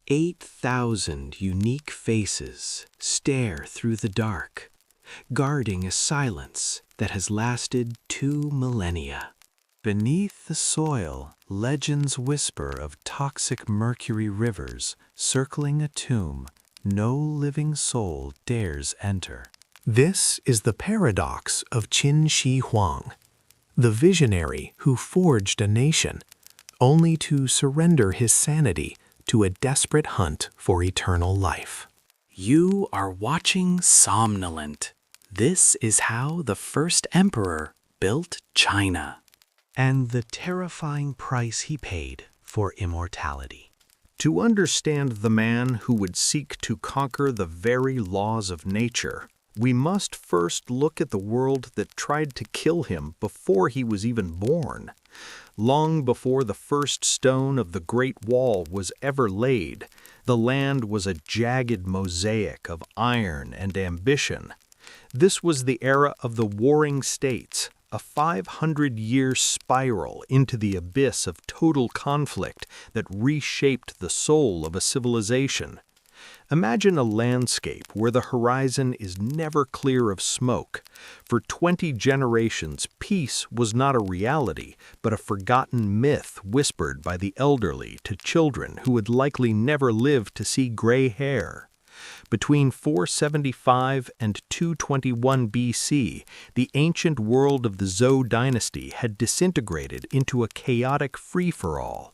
8,000 unique faces stare through the dark, guarding a silence that has lasted 2 millennia. Beneath the soil, legends whisper of toxic mercury rivers circling a tomb no living soul dares enter. This is the paradox of Qin Shi Huang, the visionary who forged a nation, only to surrender his sanity to a desperate hunt for eternal life. You are watching Somnolent. This is how the first emperor built China, and the terrifying price he paid for immortality. To understand the man who would seek to conquer the very laws of nature, we must first look at the world that tried to kill him before he was even born. Long before the first stone of the Great Wall was ever laid, the land was a jagged mosaic of iron and ambition. This was the era of the Warring States, a 500-year spiral into the abyss of total conflict that reshaped the soul of a civilization. Imagine a landscape where the horizon is never clear of smoke. For 20 generations, peace was not a reality, but a forgotten myth whispered by the elderly to children who would likely never live to see gray hair. Between 475 and 221 BC, the ancient world of the Zhou dynasty had disintegrated into a chaotic free-for-all.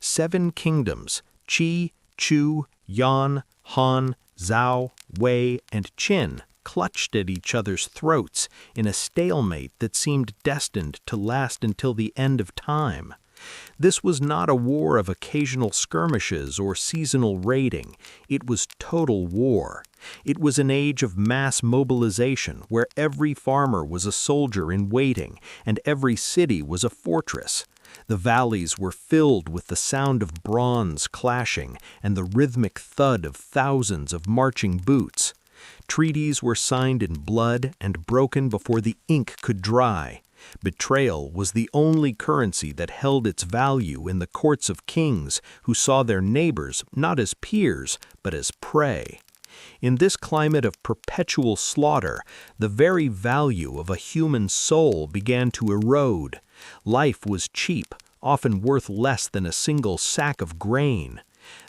7 kingdoms, Qi, Chu, Yan, Han, Zhao, Wei, and Qin, clutched at each other's throats in a stalemate that seemed destined to last until the end of time. This was not a war of occasional skirmishes or seasonal raiding. It was total war. It was an age of mass mobilization where every farmer was a soldier in waiting and every city was a fortress. The valleys were filled with the sound of bronze clashing and the rhythmic thud of thousands of marching boots. Treaties were signed in blood and broken before the ink could dry. Betrayal was the only currency that held its value in the courts of kings who saw their neighbors not as peers but as prey. In this climate of perpetual slaughter, the very value of a human soul began to erode. Life was cheap, often worth less than a single sack of grain.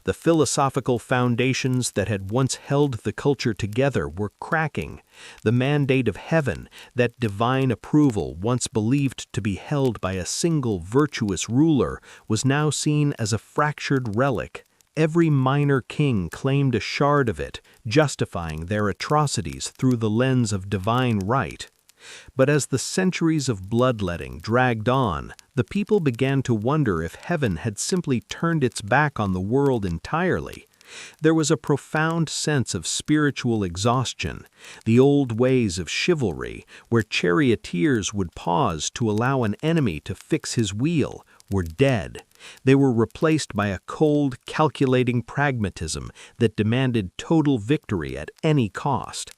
The philosophical foundations that had once held the culture together were cracking. The mandate of heaven, that divine approval once believed to be held by a single virtuous ruler, was now seen as a fractured relic. Every minor king claimed a shard of it, justifying their atrocities through the lens of divine right. But as the centuries of bloodletting dragged on, the people began to wonder if heaven had simply turned its back on the world entirely. There was a profound sense of spiritual exhaustion. The old ways of chivalry, where charioteers would pause to allow an enemy to fix his wheel, were dead. They were replaced by a cold, calculating pragmatism that demanded total victory at any cost.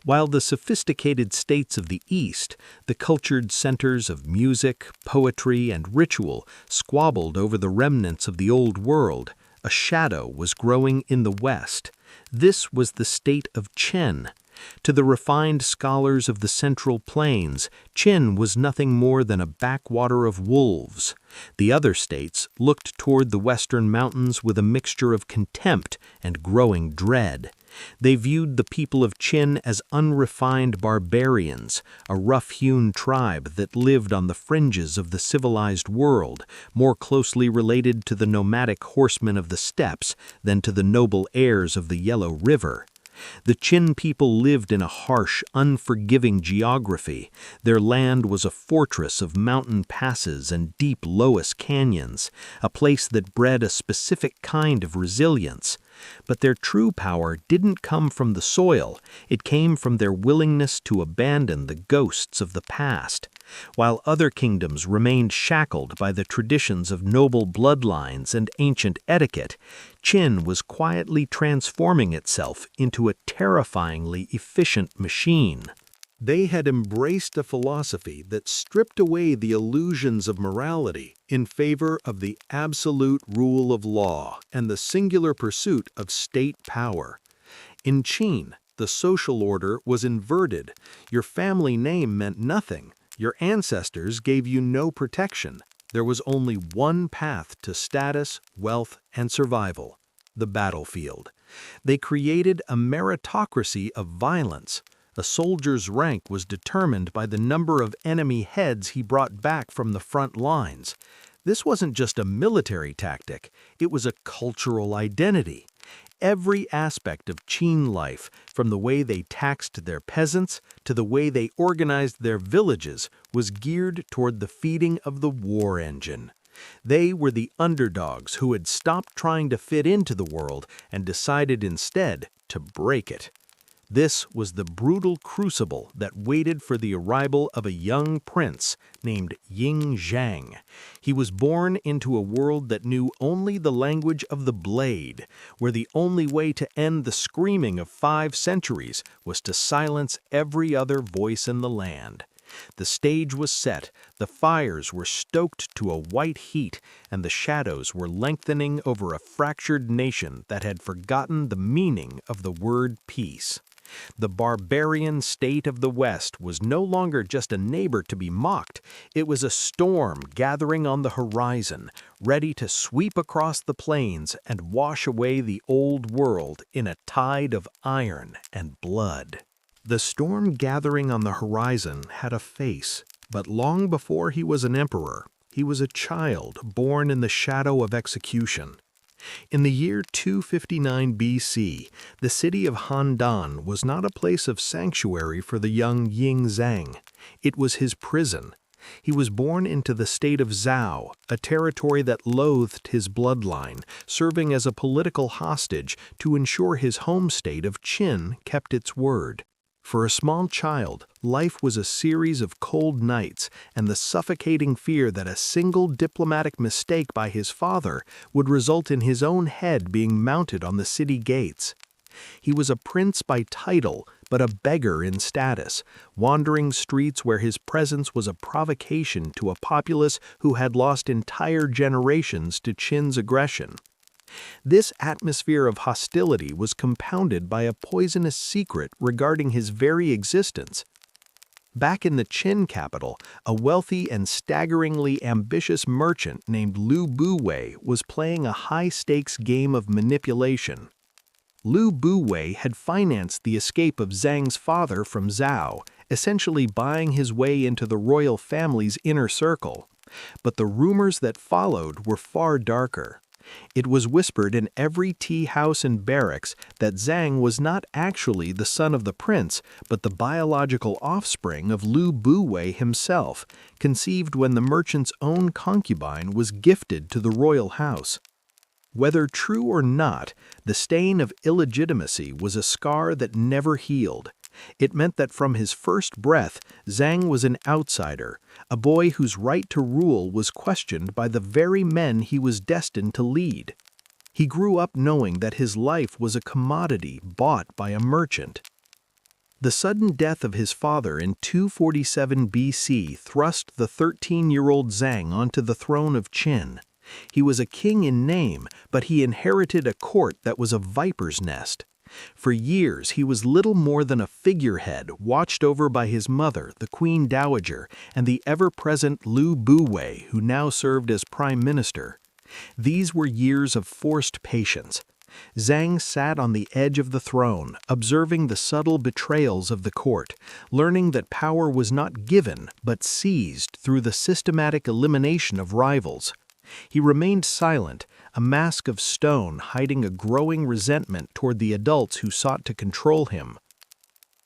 While the sophisticated states of the East, the cultured centers of music, poetry, and ritual, squabbled over the remnants of the old world, a shadow was growing in the West. This was the state of Qin. To the refined scholars of the Central Plains, Qin was nothing more than a backwater of wolves. The other states looked toward the Western mountains with a mixture of contempt and growing dread. They viewed the people of Qin as unrefined barbarians, a rough-hewn tribe that lived on the fringes of the civilized world, more closely related to the nomadic horsemen of the steppes than to the noble heirs of the Yellow River. The Qin people lived in a harsh, unforgiving geography. Their land was a fortress of mountain passes and deep loess canyons, a place that bred a specific kind of resilience. But their true power didn't come from the soil, it came from their willingness to abandon the ghosts of the past. While other kingdoms remained shackled by the traditions of noble bloodlines and ancient etiquette, Qin was quietly transforming itself into a terrifyingly efficient machine. They had embraced a philosophy that stripped away the illusions of morality in favor of the absolute rule of law and the singular pursuit of state power. In Qin, the social order was inverted. Your family name meant nothing. Your ancestors gave you no protection. There was only one path to status, wealth, and survival: the battlefield. They created a meritocracy of violence. A soldier's rank was determined by the number of enemy heads he brought back from the front lines. This wasn't just a military tactic, it was a cultural identity. Every aspect of Qin life, from the way they taxed their peasants to the way they organized their villages, was geared toward the feeding of the war engine. They were the underdogs who had stopped trying to fit into the world and decided instead to break it. This was the brutal crucible that waited for the arrival of a young prince named Ying Zhang. He was born into a world that knew only the language of the blade, where the only way to end the screaming of 5 centuries was to silence every other voice in the land. The stage was set, the fires were stoked to a white heat, and the shadows were lengthening over a fractured nation that had forgotten the meaning of the word peace. The barbarian state of the West was no longer just a neighbor to be mocked, it was a storm gathering on the horizon, ready to sweep across the plains and wash away the old world in a tide of iron and blood. The storm gathering on the horizon had a face, but long before he was an emperor, he was a child born in the shadow of execution. In the year 259 BC, the city of Handan was not a place of sanctuary for the young Ying Zhang. It was his prison. He was born into the state of Zhao, a territory that loathed his bloodline, serving as a political hostage to ensure his home state of Qin kept its word. For a small child, life was a series of cold nights and the suffocating fear that a single diplomatic mistake by his father would result in his own head being mounted on the city gates. He was a prince by title, but a beggar in status, wandering streets where his presence was a provocation to a populace who had lost entire generations to Qin's aggression. This atmosphere of hostility was compounded by a poisonous secret regarding his very existence. Back in the Qin capital, a wealthy and staggeringly ambitious merchant named Lu Buwei was playing a high-stakes game of manipulation. Lu Buwei had financed the escape of Zhang's father from Zhao, essentially buying his way into the royal family's inner circle. But the rumors that followed were far darker. It was whispered in every tea house and barracks that Zhang was not actually the son of the prince, but the biological offspring of Lu Buwei himself, conceived when the merchant's own concubine was gifted to the royal house. Whether true or not, the stain of illegitimacy was a scar that never healed. It meant that from his first breath, Zhang was an outsider, a boy whose right to rule was questioned by the very men he was destined to lead. He grew up knowing that his life was a commodity bought by a merchant. The sudden death of his father in 247 BC thrust the 13-year-old Zhang onto the throne of Qin. He was a king in name, but he inherited a court that was a viper's nest. For years, he was little more than a figurehead watched over by his mother, the Queen Dowager, and the ever-present Lu Buwei, who now served as prime minister. These were years of forced patience. Zhang sat on the edge of the throne, observing the subtle betrayals of the court, learning that power was not given but seized through the systematic elimination of rivals. He remained silent, a mask of stone hiding a growing resentment toward the adults who sought to control him.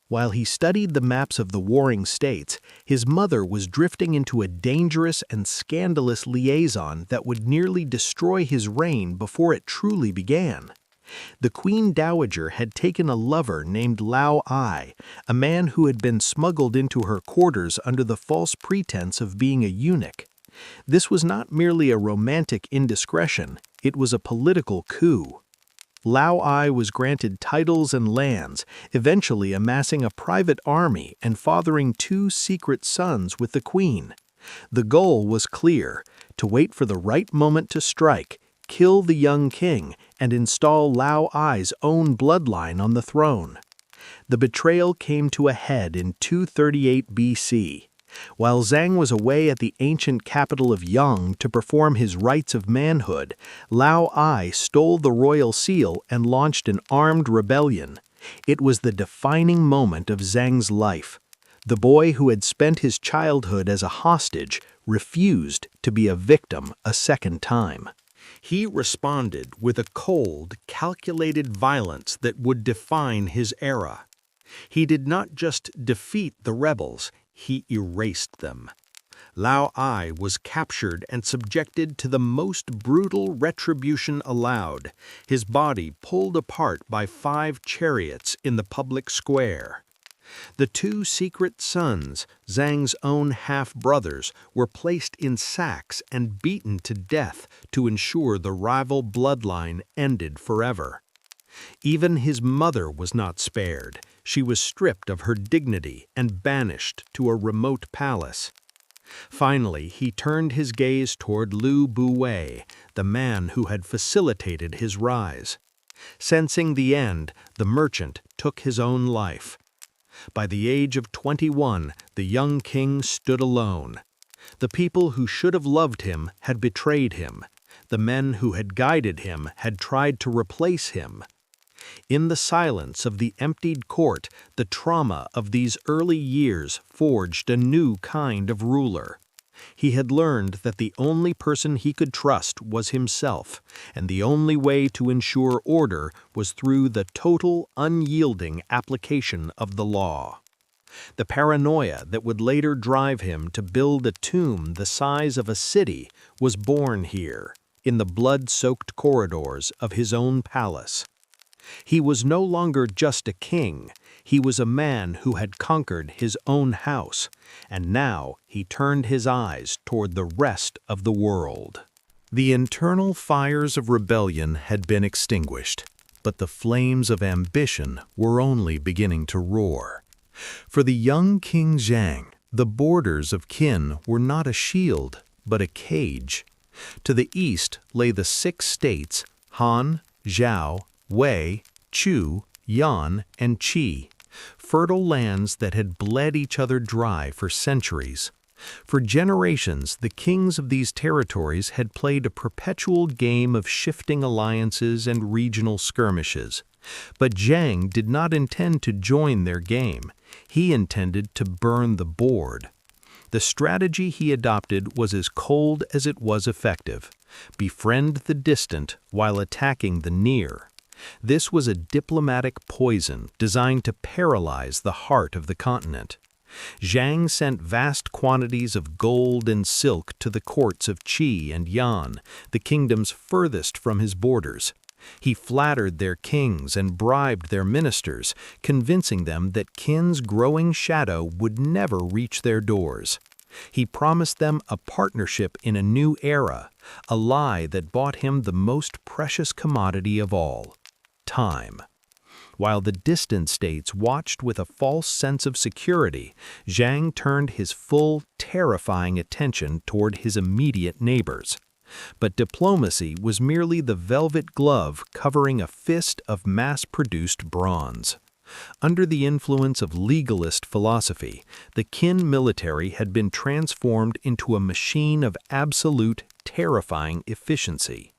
While he studied the maps of the warring states, his mother was drifting into a dangerous and scandalous liaison that would nearly destroy his reign before it truly began. The Queen Dowager had taken a lover named Lao Ai, a man who had been smuggled into her quarters under the false pretense of being a eunuch. This was not merely a romantic indiscretion, it was a political coup. Lao Ai was granted titles and lands, eventually amassing a private army and fathering 2 secret sons with the queen. The goal was clear: to wait for the right moment to strike, kill the young king, and install Lao Ai's own bloodline on the throne. The betrayal came to a head in 238 BC. While Zhang was away at the ancient capital of Yang to perform his rites of manhood, Lao Ai stole the royal seal and launched an armed rebellion. It was the defining moment of Zhang's life. The boy who had spent his childhood as a hostage refused to be a victim a second time. He responded with a cold, calculated violence that would define his era. He did not just defeat the rebels, he erased them. Lao Ai was captured and subjected to the most brutal retribution allowed, his body pulled apart by 5 chariots in the public square. The 2 secret sons, Zhang's own half-brothers, were placed in sacks and beaten to death to ensure the rival bloodline ended forever. Even his mother was not spared. She was stripped of her dignity and banished to a remote palace. Finally, he turned his gaze toward Lu Buwei, the man who had facilitated his rise. Sensing the end, the merchant took his own life. By the age of 21, the young king stood alone. The people who should have loved him had betrayed him. The men who had guided him had tried to replace him. In the silence of the emptied court, the trauma of these early years forged a new kind of ruler. He had learned that the only person he could trust was himself, and the only way to ensure order was through the total, unyielding application of the law. The paranoia that would later drive him to build a tomb the size of a city was born here, in the blood-soaked corridors of his own palace. He was no longer just a king, he was a man who had conquered his own house, and now he turned his eyes toward the rest of the world. The internal fires of rebellion had been extinguished, but the flames of ambition were only beginning to roar. For the young King Zhang, the borders of Qin were not a shield, but a cage. To the east lay the 6 states, Han, Zhao, Wei, Chu, Yan, and Qi, fertile lands that had bled each other dry for centuries. For generations, the kings of these territories had played a perpetual game of shifting alliances and regional skirmishes. But Zhang did not intend to join their game. He intended to burn the board. The strategy he adopted was as cold as it was effective: befriend the distant while attacking the near. This was a diplomatic poison designed to paralyze the heart of the continent. Zhang sent vast quantities of gold and silk to the courts of Qi and Yan, the kingdoms furthest from his borders. He flattered their kings and bribed their ministers, convincing them that Qin's growing shadow would never reach their doors. He promised them a partnership in a new era, a lie that bought him the most precious commodity of all: time. While the distant states watched with a false sense of security, Zhang turned his full, terrifying attention toward his immediate neighbors. But diplomacy was merely the velvet glove covering a fist of mass-produced bronze. Under the influence of legalist philosophy, the Qin military had been transformed into a machine of absolute, terrifying efficiency.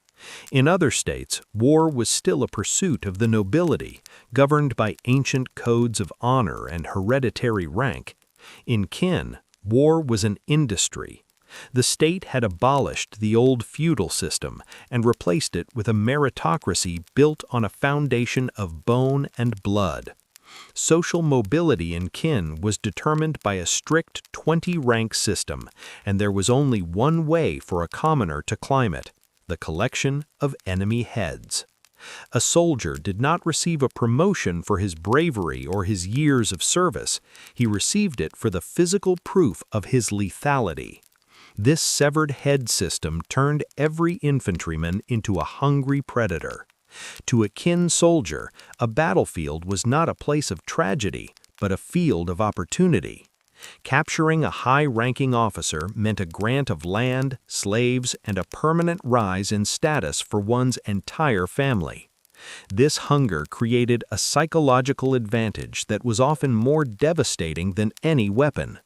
In other states, war was still a pursuit of the nobility, governed by ancient codes of honor and hereditary rank. In Qin, war was an industry. The state had abolished the old feudal system and replaced it with a meritocracy built on a foundation of bone and blood. Social mobility in Qin was determined by a strict 20-rank system, and there was only one way for a commoner to climb it: the collection of enemy heads. A soldier did not receive a promotion for his bravery or his years of service. He received it for the physical proof of his lethality. This severed head system turned every infantryman into a hungry predator. To a Qin soldier, a battlefield was not a place of tragedy, but a field of opportunity. Capturing a high-ranking officer meant a grant of land, slaves, and a permanent rise in status for one's entire family. This hunger created a psychological advantage that was often more devastating than any weapon.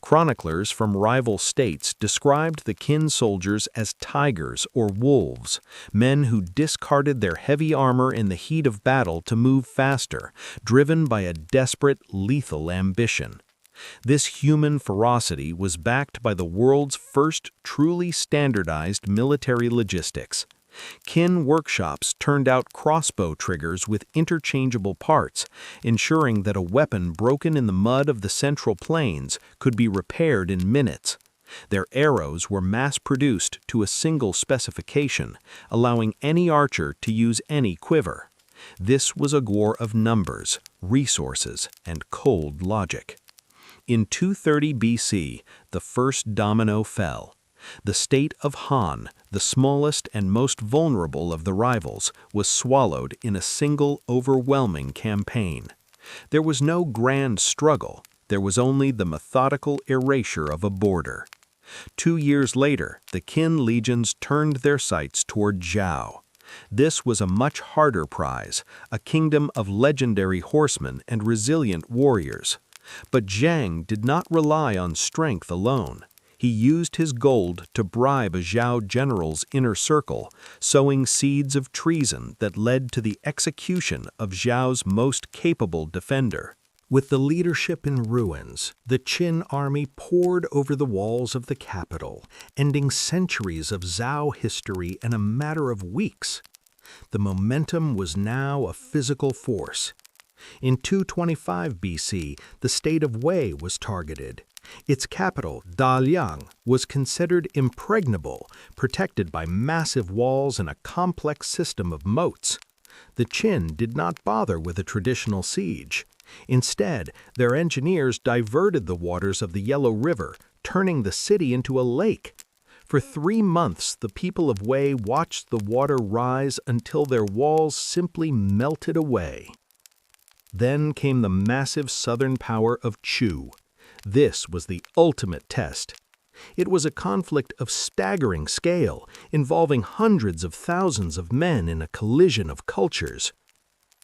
Chroniclers from rival states described the Qin soldiers as tigers or wolves, men who discarded their heavy armor in the heat of battle to move faster, driven by a desperate, lethal ambition. This human ferocity was backed by the world's first truly standardized military logistics. Qin workshops turned out crossbow triggers with interchangeable parts, ensuring that a weapon broken in the mud of the Central Plains could be repaired in minutes. Their arrows were mass-produced to a single specification, allowing any archer to use any quiver. This was a war of numbers, resources, and cold logic. In 230 BC, the first domino fell. The state of Han, the smallest and most vulnerable of the rivals, was swallowed in a single overwhelming campaign. There was no grand struggle, there was only the methodical erasure of a border. 2 years later, the Qin legions turned their sights toward Zhao. This was a much harder prize, a kingdom of legendary horsemen and resilient warriors. But Zhang did not rely on strength alone. He used his gold to bribe a Zhao general's inner circle, sowing seeds of treason that led to the execution of Zhao's most capable defender. With the leadership in ruins, the Qin army poured over the walls of the capital, ending centuries of Zhao history in a matter of weeks. The momentum was now a physical force. In 225 BC, the state of Wei was targeted. Its capital, Daliang, was considered impregnable, protected by massive walls and a complex system of moats. The Qin did not bother with a traditional siege. Instead, their engineers diverted the waters of the Yellow River, turning the city into a lake. For 3 months, the people of Wei watched the water rise until their walls simply melted away. Then came the massive southern power of Chu. This was the ultimate test. It was a conflict of staggering scale, involving hundreds of thousands of men in a collision of cultures.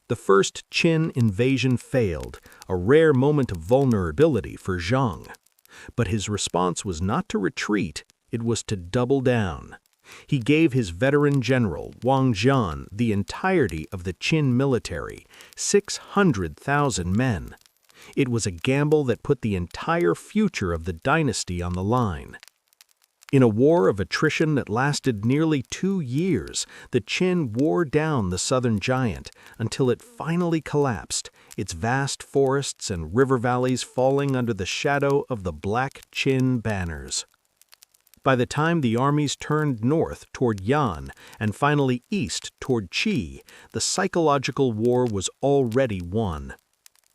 The first Qin invasion failed, a rare moment of vulnerability for Zhang. But his response was not to retreat, it was to double down. He gave his veteran general, Wang Jian, the entirety of the Qin military, 600,000 men. It was a gamble that put the entire future of the dynasty on the line. In a war of attrition that lasted nearly 2 years, the Qin wore down the southern giant until it finally collapsed, its vast forests and river valleys falling under the shadow of the black Qin banners. By the time the armies turned north toward Yan and finally east toward Qi, the psychological war was already won.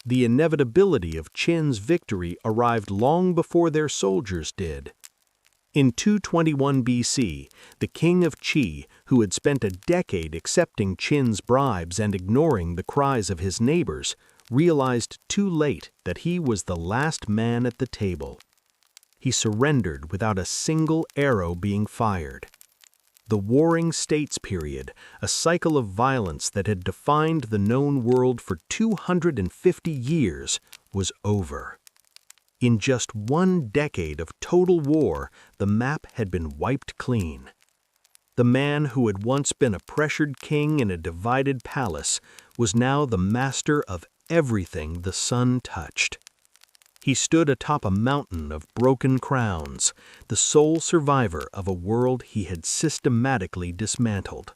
The inevitability of Qin's victory arrived long before their soldiers did. In 221 BC, the king of Qi, who had spent a decade accepting Qin's bribes and ignoring the cries of his neighbors, realized too late that he was the last man at the table. He surrendered without a single arrow being fired. The Warring States period, a cycle of violence that had defined the known world for 250 years, was over. In just 1 decade of total war, the map had been wiped clean. The man who had once been a pressured king in a divided palace was now the master of everything the sun touched. He stood atop a mountain of broken crowns, the sole survivor of a world he had systematically dismantled.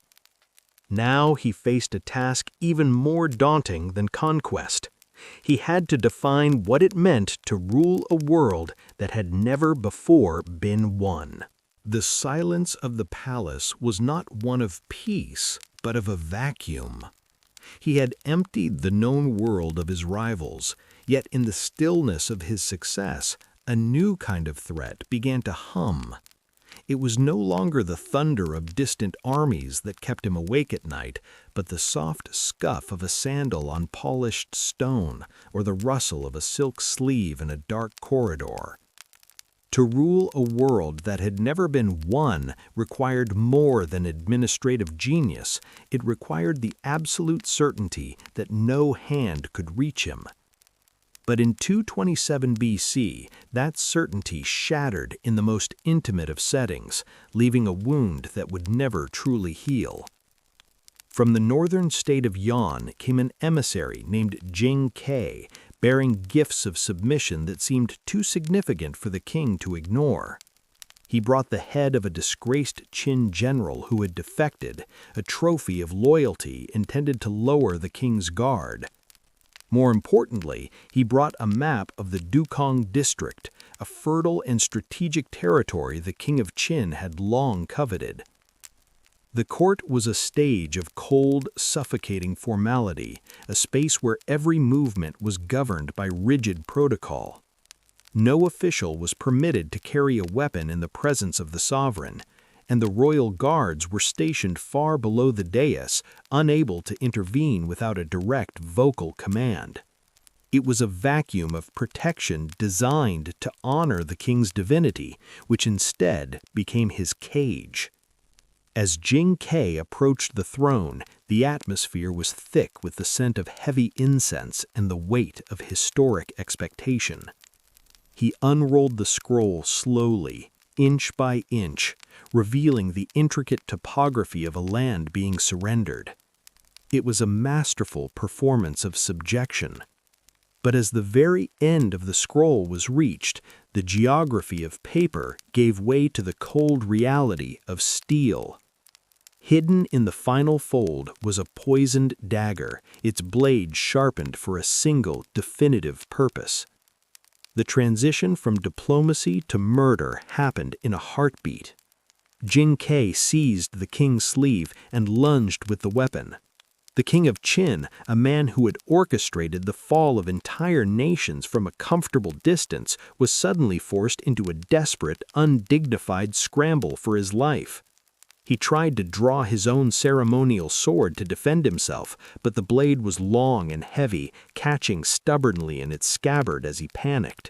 Now he faced a task even more daunting than conquest. He had to define what it meant to rule a world that had never before been won. The silence of the palace was not one of peace, but of a vacuum. He had emptied the known world of his rivals, yet in the stillness of his success, a new kind of threat began to hum. It was no longer the thunder of distant armies that kept him awake at night, but the soft scuff of a sandal on polished stone or the rustle of a silk sleeve in a dark corridor. To rule a world that had never been won required more than administrative genius. It required the absolute certainty that no hand could reach him. But in 227 BC, that certainty shattered in the most intimate of settings, leaving a wound that would never truly heal. From the northern state of Yan came an emissary named Jing Ke, bearing gifts of submission that seemed too significant for the king to ignore. He brought the head of a disgraced Qin general who had defected, a trophy of loyalty intended to lower the king's guard. More importantly, he brought a map of the Dukong district, a fertile and strategic territory the king of Qin had long coveted. The court was a stage of cold, suffocating formality, a space where every movement was governed by rigid protocol. No official was permitted to carry a weapon in the presence of the sovereign, and the royal guards were stationed far below the dais, unable to intervene without a direct vocal command. It was a vacuum of protection designed to honor the king's divinity, which instead became his cage. As Jing Ke approached the throne, the atmosphere was thick with the scent of heavy incense and the weight of historic expectation. He unrolled the scroll slowly, inch by inch, revealing the intricate topography of a land being surrendered. It was a masterful performance of subjection. But as the very end of the scroll was reached, the geography of paper gave way to the cold reality of steel. Hidden in the final fold was a poisoned dagger, its blade sharpened for a single, definitive purpose. The transition from diplomacy to murder happened in a heartbeat. Jing Ke seized the king's sleeve and lunged with the weapon. The king of Qin, a man who had orchestrated the fall of entire nations from a comfortable distance, was suddenly forced into a desperate, undignified scramble for his life. He tried to draw his own ceremonial sword to defend himself, but the blade was long and heavy, catching stubbornly in its scabbard as he panicked.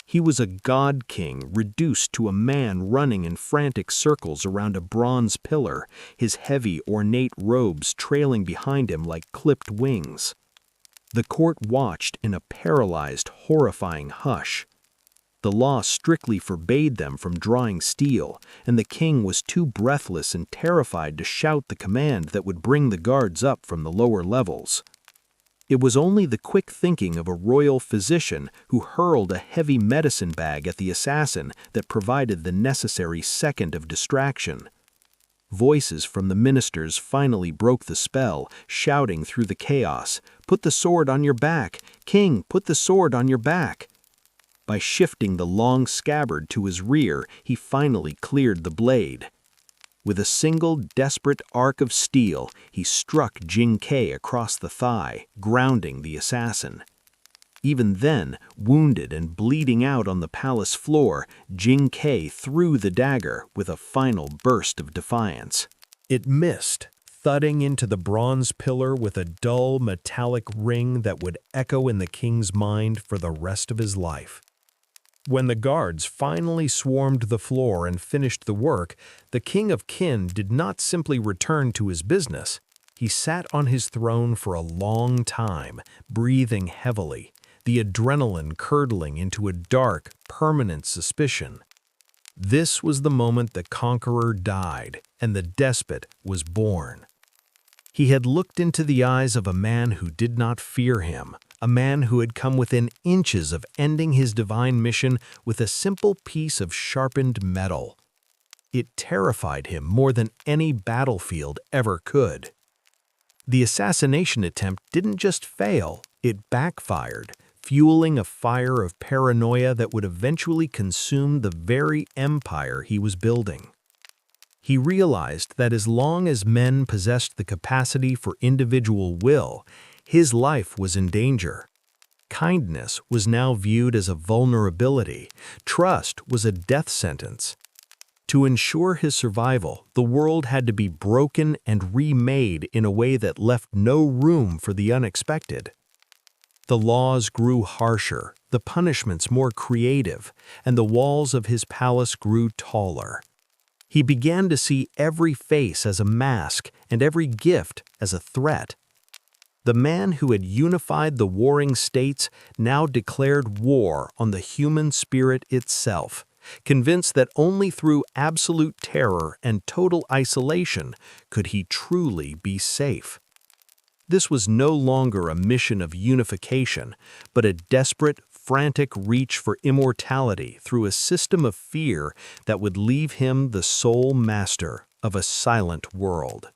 He was a god king reduced to a man running in frantic circles around a bronze pillar, his heavy, ornate robes trailing behind him like clipped wings. The court watched in a paralyzed, horrifying hush. The law strictly forbade them from drawing steel, and the king was too breathless and terrified to shout the command that would bring the guards up from the lower levels. It was only the quick thinking of a royal physician who hurled a heavy medicine bag at the assassin that provided the necessary second of distraction. Voices from the ministers finally broke the spell, shouting through the chaos, "Put the sword on your back! King, put the sword on your back!" By shifting the long scabbard to his rear, he finally cleared the blade. With a single desperate arc of steel, he struck Jing Ke across the thigh, grounding the assassin. Even then, wounded and bleeding out on the palace floor, Jing Ke threw the dagger with a final burst of defiance. It missed, thudding into the bronze pillar with a dull metallic ring that would echo in the king's mind for the rest of his life. When the guards finally swarmed the floor and finished the work, the king of Qin did not simply return to his business. He sat on his throne for a long time, breathing heavily, the adrenaline curdling into a dark, permanent suspicion. This was the moment the conqueror died and the despot was born. He had looked into the eyes of a man who did not fear him, a man who had come within inches of ending his divine mission with a simple piece of sharpened metal. It terrified him more than any battlefield ever could. The assassination attempt didn't just fail, it backfired, fueling a fire of paranoia that would eventually consume the very empire he was building. He realized that as long as men possessed the capacity for individual will, his life was in danger. Kindness was now viewed as a vulnerability. Trust was a death sentence. To ensure his survival, the world had to be broken and remade in a way that left no room for the unexpected. The laws grew harsher, the punishments more creative, and the walls of his palace grew taller. He began to see every face as a mask and every gift as a threat. The man who had unified the warring states now declared war on the human spirit itself, convinced that only through absolute terror and total isolation could he truly be safe. This was no longer a mission of unification, but a desperate, frantic reach for immortality through a system of fear that would leave him the sole master of a silent world.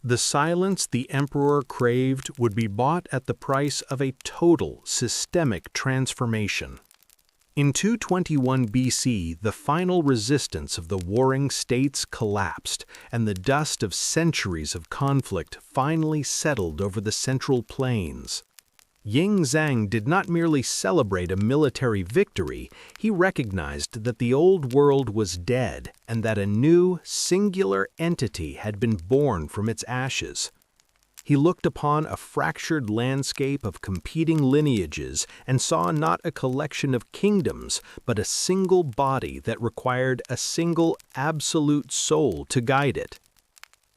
The silence the emperor craved would be bought at the price of a total, systemic transformation. In 221 BC, the final resistance of the warring states collapsed, and the dust of centuries of conflict finally settled over the central plains. Ying Zhang did not merely celebrate a military victory, he recognized that the old world was dead and that a new, singular entity had been born from its ashes. He looked upon a fractured landscape of competing lineages and saw not a collection of kingdoms, but a single body that required a single absolute soul to guide it.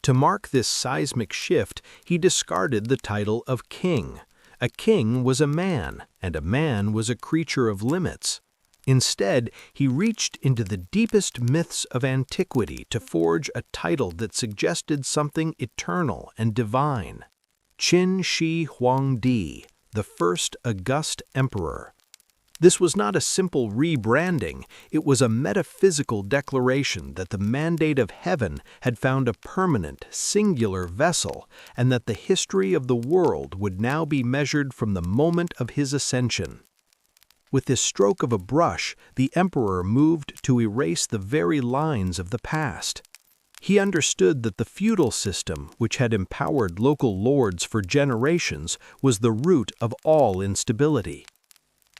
To mark this seismic shift, he discarded the title of king. A king was a man, and a man was a creature of limits. Instead, he reached into the deepest myths of antiquity to forge a title that suggested something eternal and divine. Qin Shi Huang, the first august emperor. This was not a simple rebranding, it was a metaphysical declaration that the mandate of heaven had found a permanent, singular vessel, and that the history of the world would now be measured from the moment of his ascension. With this stroke of a brush, the emperor moved to erase the very lines of the past. He understood that the feudal system, which had empowered local lords for generations, was the root of all instability.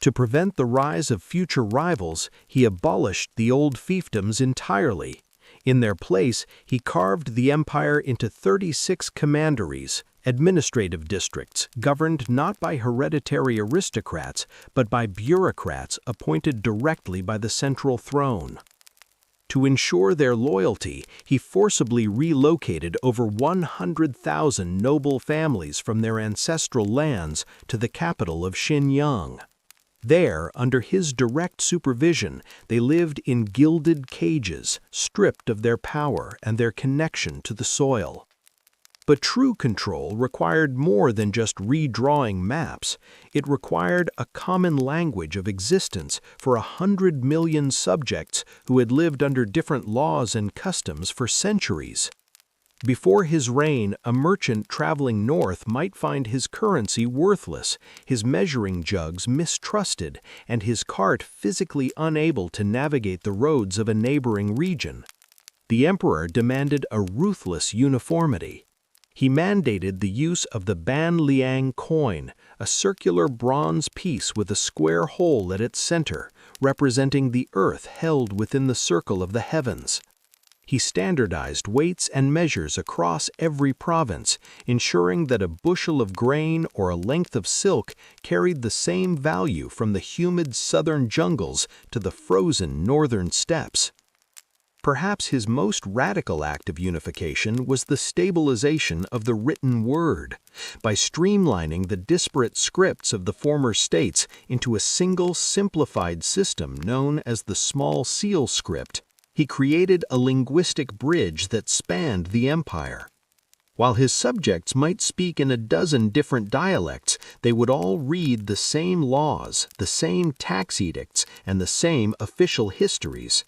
To prevent the rise of future rivals, he abolished the old fiefdoms entirely. In their place, he carved the empire into 36 commanderies, administrative districts governed not by hereditary aristocrats, but by bureaucrats appointed directly by the central throne. To ensure their loyalty, he forcibly relocated over 100,000 noble families from their ancestral lands to the capital of Xinjiang. There, under his direct supervision, they lived in gilded cages, stripped of their power and their connection to the soil. But true control required more than just redrawing maps. It required a common language of existence for 100 million subjects who had lived under different laws and customs for centuries. Before his reign, a merchant traveling north might find his currency worthless, his measuring jugs mistrusted, and his cart physically unable to navigate the roads of a neighboring region. The emperor demanded a ruthless uniformity. He mandated the use of the Ban Liang coin, a circular bronze piece with a square hole at its center, representing the earth held within the circle of the heavens. He standardized weights and measures across every province, ensuring that a bushel of grain or a length of silk carried the same value from the humid southern jungles to the frozen northern steppes. Perhaps his most radical act of unification was the stabilization of the written word. By streamlining the disparate scripts of the former states into a single simplified system known as the Small Seal script, he created a linguistic bridge that spanned the empire. While his subjects might speak in a dozen different dialects, they would all read the same laws, the same tax edicts, and the same official histories.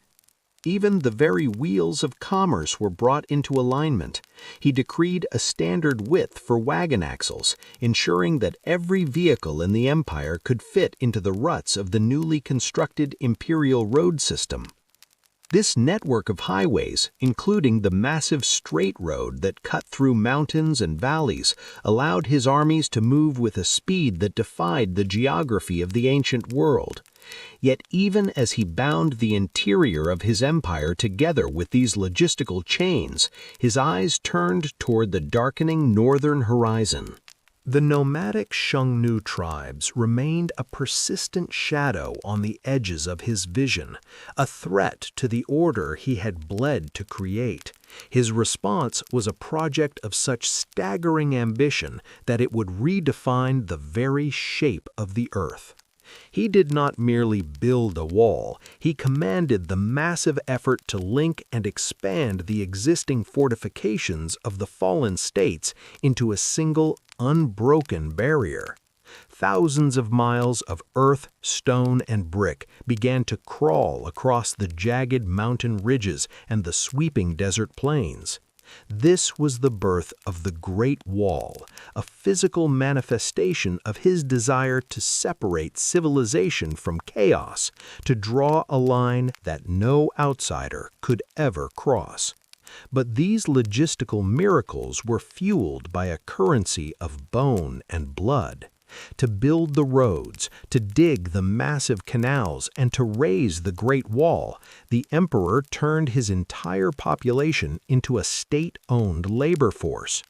Even the very wheels of commerce were brought into alignment. He decreed a standard width for wagon axles, ensuring that every vehicle in the empire could fit into the ruts of the newly constructed imperial road system. This network of highways, including the massive straight road that cut through mountains and valleys, allowed his armies to move with a speed that defied the geography of the ancient world. Yet even as he bound the interior of his empire together with these logistical chains, his eyes turned toward the darkening northern horizon. The nomadic Xiongnu tribes remained a persistent shadow on the edges of his vision, a threat to the order he had bled to create. His response was a project of such staggering ambition that it would redefine the very shape of the earth. He did not merely build a wall, he commanded the massive effort to link and expand the existing fortifications of the fallen states into a single, unbroken barrier. Thousands of miles of earth, stone, and brick began to crawl across the jagged mountain ridges and the sweeping desert plains. This was the birth of the Great Wall, a physical manifestation of his desire to separate civilization from chaos, to draw a line that no outsider could ever cross. But these logistical miracles were fueled by a currency of bone and blood. To build the roads, to dig the massive canals, and to raise the Great Wall, the emperor turned his entire population into a state-owned labor force.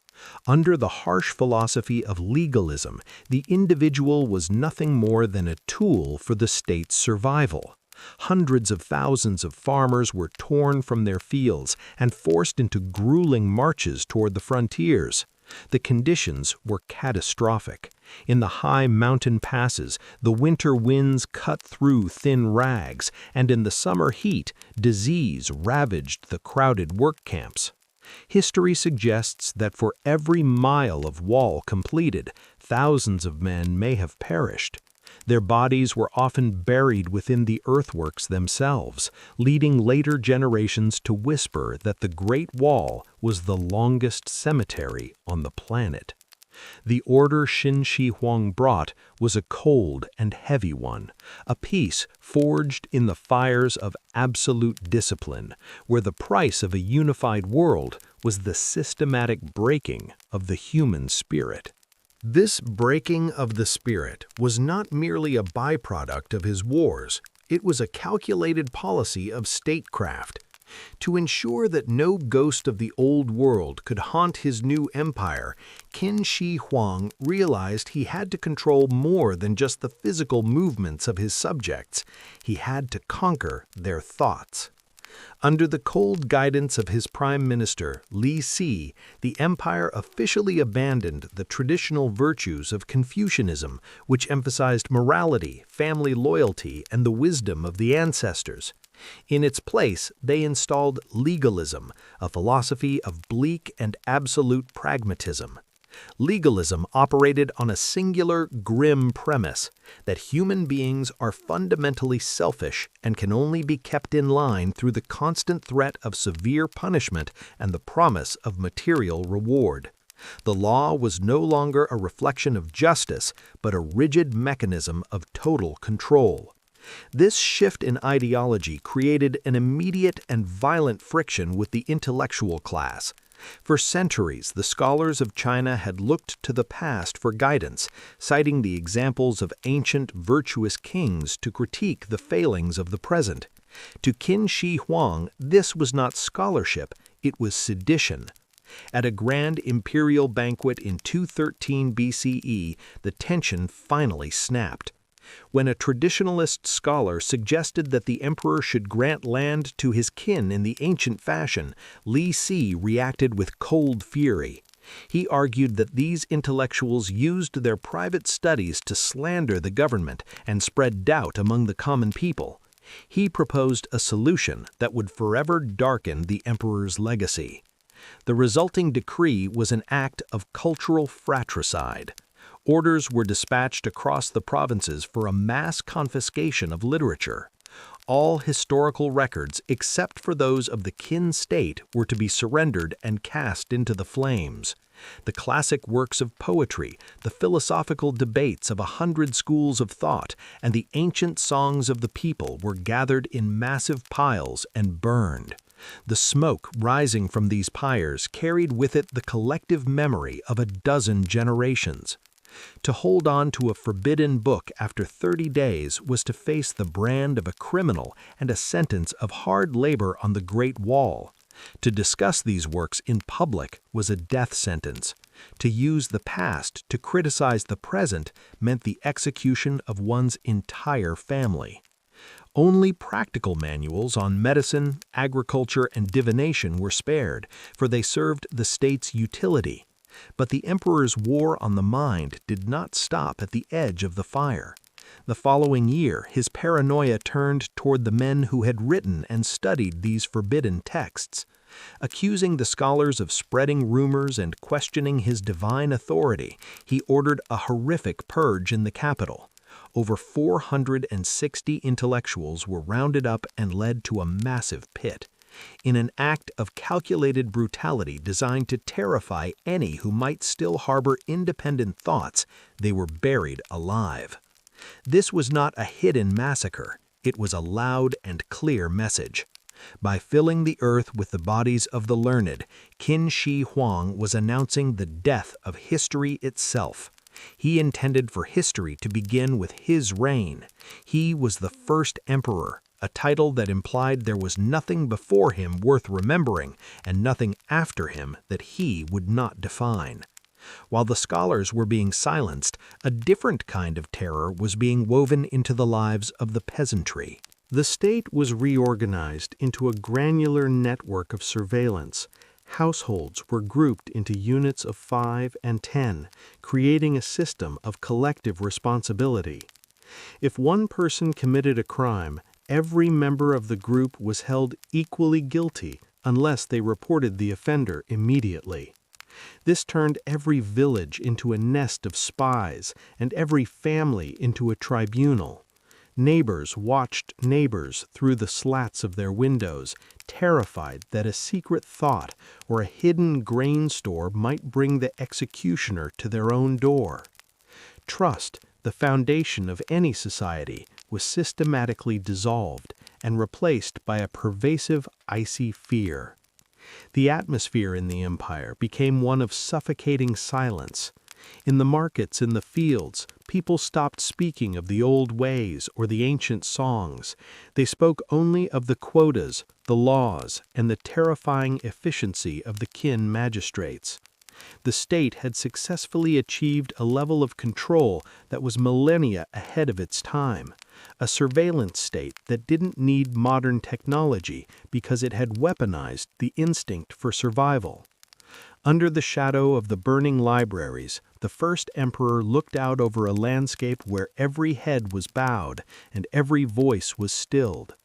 Under the harsh philosophy of legalism, the individual was nothing more than a tool for the state's survival. Hundreds of thousands of farmers were torn from their fields and forced into grueling marches toward the frontiers. The conditions were catastrophic. In the high mountain passes, the winter winds cut through thin rags, and in the summer heat, disease ravaged the crowded work camps. History suggests that for every mile of wall completed, thousands of men may have perished. Their bodies were often buried within the earthworks themselves, leading later generations to whisper that the Great Wall was the longest cemetery on the planet. The order Qin Shi Huang brought was a cold and heavy one, a peace forged in the fires of absolute discipline, where the price of a unified world was the systematic breaking of the human spirit. This breaking of the spirit was not merely a byproduct of his wars, it was a calculated policy of statecraft. To ensure that no ghost of the old world could haunt his new empire, Qin Shi Huang realized he had to control more than just the physical movements of his subjects. He had to conquer their thoughts. Under the cold guidance of his prime minister, Li Si, the empire officially abandoned the traditional virtues of Confucianism, which emphasized morality, family loyalty, and the wisdom of the ancestors. In its place, they installed legalism, a philosophy of bleak and absolute pragmatism. Legalism operated on a singular, grim premise that human beings are fundamentally selfish and can only be kept in line through the constant threat of severe punishment and the promise of material reward. The law was no longer a reflection of justice, but a rigid mechanism of total control. This shift in ideology created an immediate and violent friction with the intellectual class. For centuries, the scholars of China had looked to the past for guidance, citing the examples of ancient virtuous kings to critique the failings of the present. To Qin Shi Huang, this was not scholarship, it was sedition. At a grand imperial banquet in 213 BCE, the tension finally snapped. When a traditionalist scholar suggested that the emperor should grant land to his kin in the ancient fashion, Li Si reacted with cold fury. He argued that these intellectuals used their private studies to slander the government and spread doubt among the common people. He proposed a solution that would forever darken the emperor's legacy. The resulting decree was an act of cultural fratricide. Orders were dispatched across the provinces for a mass confiscation of literature. All historical records, except for those of the Qin state, were to be surrendered and cast into the flames. The classic works of poetry, the philosophical debates of 100 schools of thought, and the ancient songs of the people were gathered in massive piles and burned. The smoke rising from these pyres carried with it the collective memory of a dozen generations. To hold on to a forbidden book after 30 days was to face the brand of a criminal and a sentence of hard labor on the Great Wall. To discuss these works in public was a death sentence. To use the past to criticize the present meant the execution of one's entire family. Only practical manuals on medicine, agriculture, and divination were spared, for they served the state's utility. But the emperor's war on the mind did not stop at the edge of the fire. The following year, his paranoia turned toward the men who had written and studied these forbidden texts. Accusing the scholars of spreading rumors and questioning his divine authority, he ordered a horrific purge in the capital. Over 460 intellectuals were rounded up and led to a massive pit. In an act of calculated brutality designed to terrify any who might still harbor independent thoughts, they were buried alive. This was not a hidden massacre, it was a loud and clear message. By filling the earth with the bodies of the learned, Qin Shi Huang was announcing the death of history itself. He intended for history to begin with his reign. He was the first emperor, a title that implied there was nothing before him worth remembering and nothing after him that he would not define. While the scholars were being silenced, a different kind of terror was being woven into the lives of the peasantry. The state was reorganized into a granular network of surveillance. Households were grouped into units of 5 and 10, creating a system of collective responsibility. If one person committed a crime, every member of the group was held equally guilty unless they reported the offender immediately. This turned every village into a nest of spies and every family into a tribunal. Neighbors watched neighbors through the slats of their windows, terrified that a secret thought or a hidden grain store might bring the executioner to their own door. Trust, the foundation of any society, was systematically dissolved and replaced by a pervasive, icy fear. The atmosphere in the empire became one of suffocating silence. In the markets, in the fields, people stopped speaking of the old ways or the ancient songs. They spoke only of the quotas, the laws, and the terrifying efficiency of the Qin magistrates. The state had successfully achieved a level of control that was millennia ahead of its time, a surveillance state that didn't need modern technology because it had weaponized the instinct for survival. Under the shadow of the burning libraries, the first emperor looked out over a landscape where every head was bowed and every voice was stilled.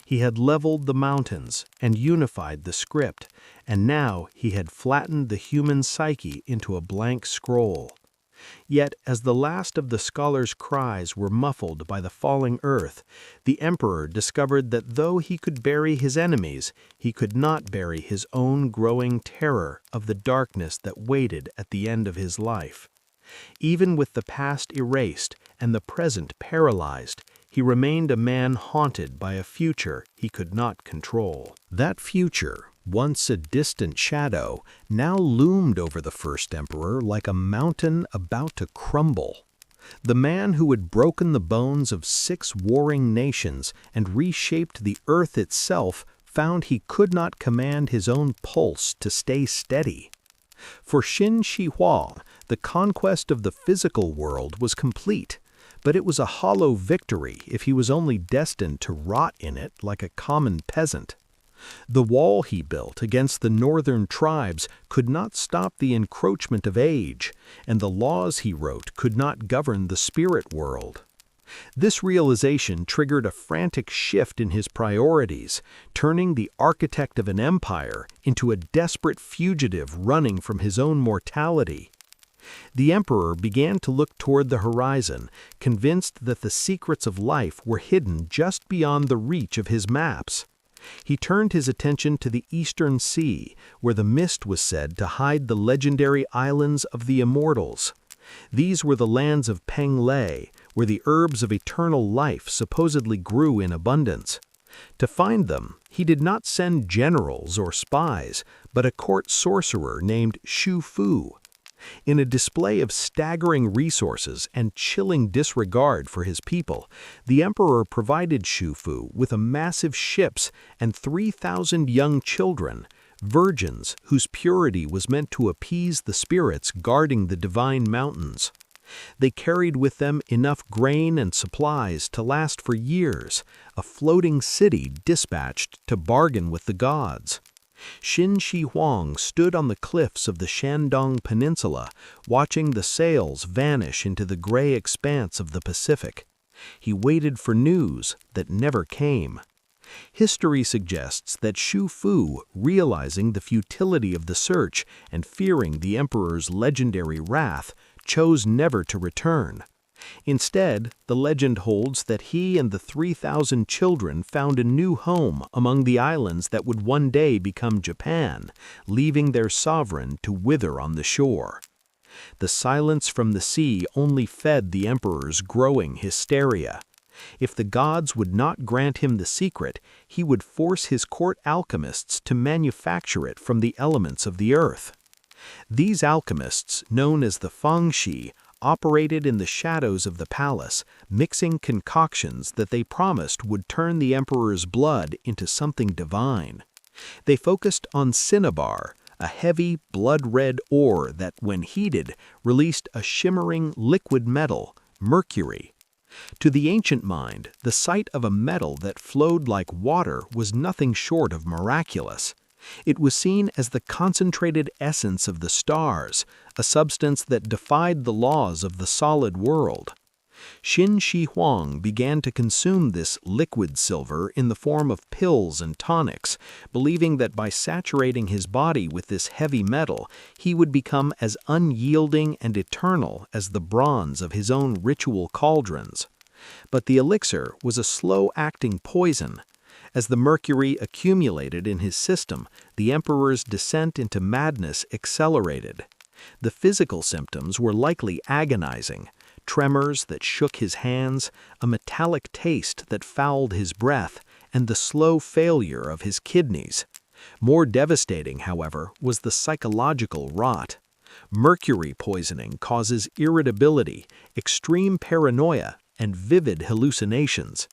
He had leveled the mountains and unified the script, and now he had flattened the human psyche into a blank scroll. Yet, as the last of the scholars' cries were muffled by the falling earth, the emperor discovered that though he could bury his enemies, he could not bury his own growing terror of the darkness that waited at the end of his life. Even with the past erased and the present paralyzed, he remained a man haunted by a future he could not control. That future, once a distant shadow, now loomed over the first emperor like a mountain about to crumble. The man who had broken the bones of 6 warring nations and reshaped the earth itself found he could not command his own pulse to stay steady. For Qin Shi Huang, the conquest of the physical world was complete, but it was a hollow victory if he was only destined to rot in it like a common peasant. The wall he built against the northern tribes could not stop the encroachment of age, and the laws he wrote could not govern the spirit world. This realization triggered a frantic shift in his priorities, turning the architect of an empire into a desperate fugitive running from his own mortality. The emperor began to look toward the horizon, convinced that the secrets of life were hidden just beyond the reach of his maps. He turned his attention to the Eastern Sea, where the mist was said to hide the legendary islands of the Immortals. These were the lands of Peng Lei, where the herbs of eternal life supposedly grew in abundance. To find them, he did not send generals or spies, but a court sorcerer named Xu Fu. In a display of staggering resources and chilling disregard for his people, the emperor provided Xu Fu with massive ships and 3,000 young children, virgins whose purity was meant to appease the spirits guarding the divine mountains. They carried with them enough grain and supplies to last for years, a floating city dispatched to bargain with the gods. Qin Shi Huang stood on the cliffs of the Shandong Peninsula, watching the sails vanish into the gray expanse of the Pacific. He waited for news that never came. History suggests that Xu Fu, realizing the futility of the search and fearing the emperor's legendary wrath, chose never to return. Instead, the legend holds that he and the 3,000 children found a new home among the islands that would one day become Japan, leaving their sovereign to wither on the shore. The silence from the sea only fed the emperor's growing hysteria. If the gods would not grant him the secret, he would force his court alchemists to manufacture it from the elements of the earth. These alchemists, known as the Fangxi, operated in the shadows of the palace, mixing concoctions that they promised would turn the emperor's blood into something divine. They focused on cinnabar, a heavy, blood-red ore that, when heated, released a shimmering liquid metal, mercury. To the ancient mind, the sight of a metal that flowed like water was nothing short of miraculous. It was seen as the concentrated essence of the stars, a substance that defied the laws of the solid world. Qin Shi Huang began to consume this liquid silver in the form of pills and tonics, believing that by saturating his body with this heavy metal, he would become as unyielding and eternal as the bronze of his own ritual cauldrons. But the elixir was a slow-acting poison. As the mercury accumulated in his system, the emperor's descent into madness accelerated. The physical symptoms were likely agonizing: tremors that shook his hands, a metallic taste that fouled his breath, and the slow failure of his kidneys. More devastating, however, was the psychological rot. Mercury poisoning causes irritability, extreme paranoia, and vivid hallucinations.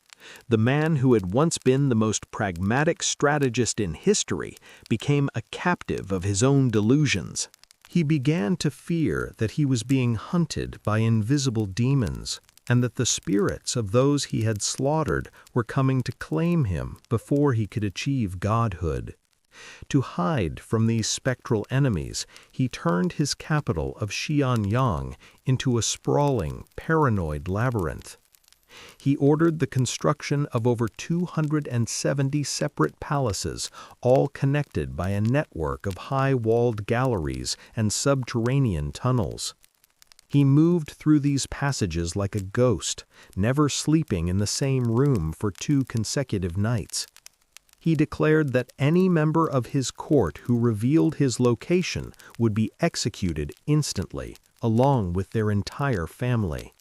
The man who had once been the most pragmatic strategist in history became a captive of his own delusions. He began to fear that he was being hunted by invisible demons, and that the spirits of those he had slaughtered were coming to claim him before he could achieve godhood. To hide from these spectral enemies, he turned his capital of Xianyang into a sprawling, paranoid labyrinth. He ordered the construction of over 270 separate palaces, all connected by a network of high-walled galleries and subterranean tunnels. He moved through these passages like a ghost, never sleeping in the same room for 2 consecutive nights. He declared that any member of his court who revealed his location would be executed instantly, along with their entire family.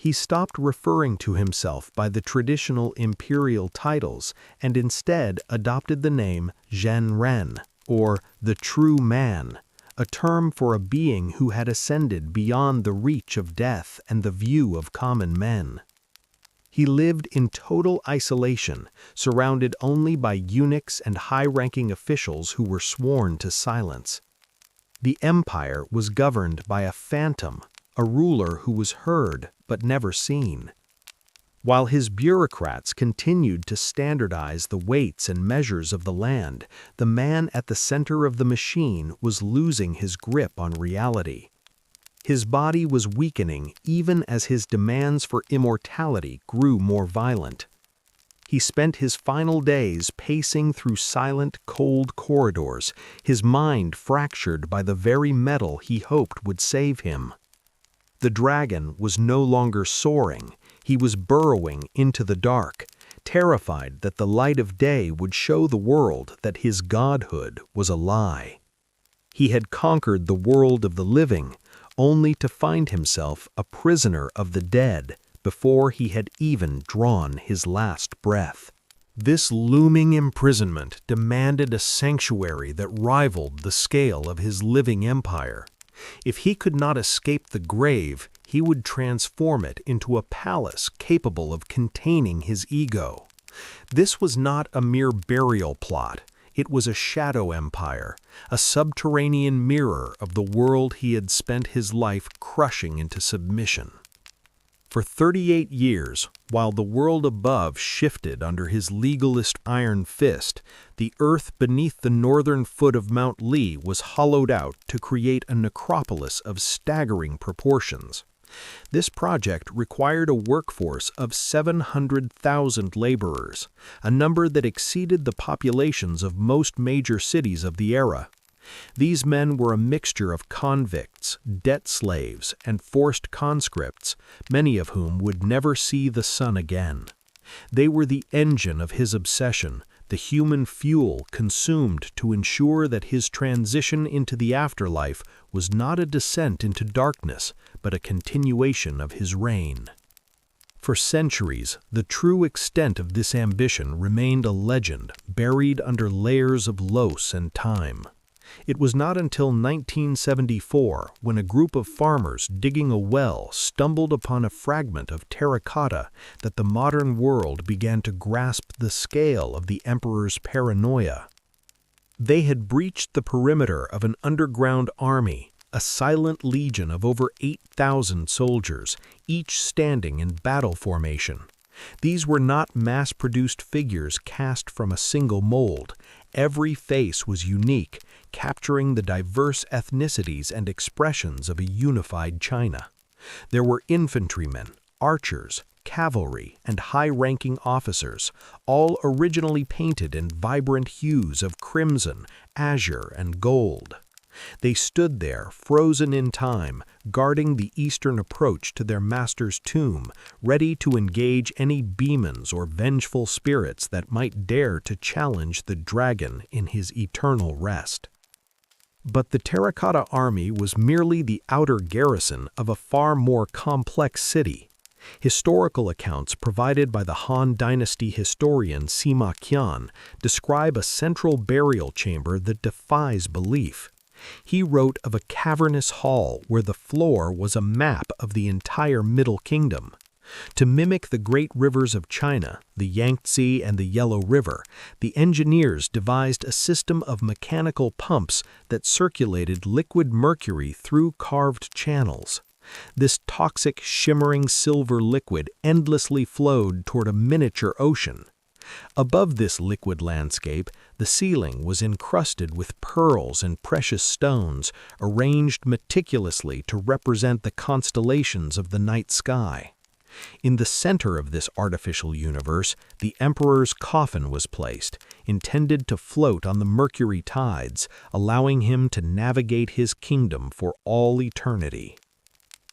He stopped referring to himself by the traditional imperial titles and instead adopted the name Zhen Ren, or the True Man, a term for a being who had ascended beyond the reach of death and the view of common men. He lived in total isolation, surrounded only by eunuchs and high-ranking officials who were sworn to silence. The empire was governed by a phantom, a ruler who was heard but never seen. While his bureaucrats continued to standardize the weights and measures of the land, the man at the center of the machine was losing his grip on reality. His body was weakening even as his demands for immortality grew more violent. He spent his final days pacing through silent, cold corridors, his mind fractured by the very metal he hoped would save him. The dragon was no longer soaring. He was burrowing into the dark, terrified that the light of day would show the world that his godhood was a lie. He had conquered the world of the living, only to find himself a prisoner of the dead before he had even drawn his last breath. This looming imprisonment demanded a sanctuary that rivaled the scale of his living empire. If he could not escape the grave, he would transform it into a palace capable of containing his ego. This was not a mere burial plot. It was a shadow empire, a subterranean mirror of the world he had spent his life crushing into submission. For 38 years, while the world above shifted under his legalist iron fist, the earth beneath the northern foot of Mount Li was hollowed out to create a necropolis of staggering proportions. This project required a workforce of 700,000 laborers, a number that exceeded the populations of most major cities of the era. These men were a mixture of convicts, debt slaves, and forced conscripts, many of whom would never see the sun again. They were the engine of his obsession, the human fuel consumed to ensure that his transition into the afterlife was not a descent into darkness, but a continuation of his reign. For centuries, the true extent of this ambition remained a legend buried under layers of loess and time. It was not until 1974, when a group of farmers digging a well stumbled upon a fragment of terracotta, that the modern world began to grasp the scale of the emperor's paranoia. They had breached the perimeter of an underground army, a silent legion of over 8,000 soldiers, each standing in battle formation. These were not mass-produced figures cast from a single mold. Every face was unique, capturing the diverse ethnicities and expressions of a unified China. There were infantrymen, archers, cavalry, and high-ranking officers, all originally painted in vibrant hues of crimson, azure, and gold. They stood there, frozen in time, guarding the eastern approach to their master's tomb, ready to engage any demons or vengeful spirits that might dare to challenge the dragon in his eternal rest. But the Terracotta Army was merely the outer garrison of a far more complex city. Historical accounts provided by the Han Dynasty historian Sima Qian describe a central burial chamber that defies belief. He wrote of a cavernous hall where the floor was a map of the entire Middle Kingdom. To mimic the great rivers of China, the Yangtze and the Yellow River, the engineers devised a system of mechanical pumps that circulated liquid mercury through carved channels. This toxic, shimmering silver liquid endlessly flowed toward a miniature ocean. Above this liquid landscape, the ceiling was encrusted with pearls and precious stones, arranged meticulously to represent the constellations of the night sky. In the center of this artificial universe, the emperor's coffin was placed, intended to float on the mercury tides, allowing him to navigate his kingdom for all eternity.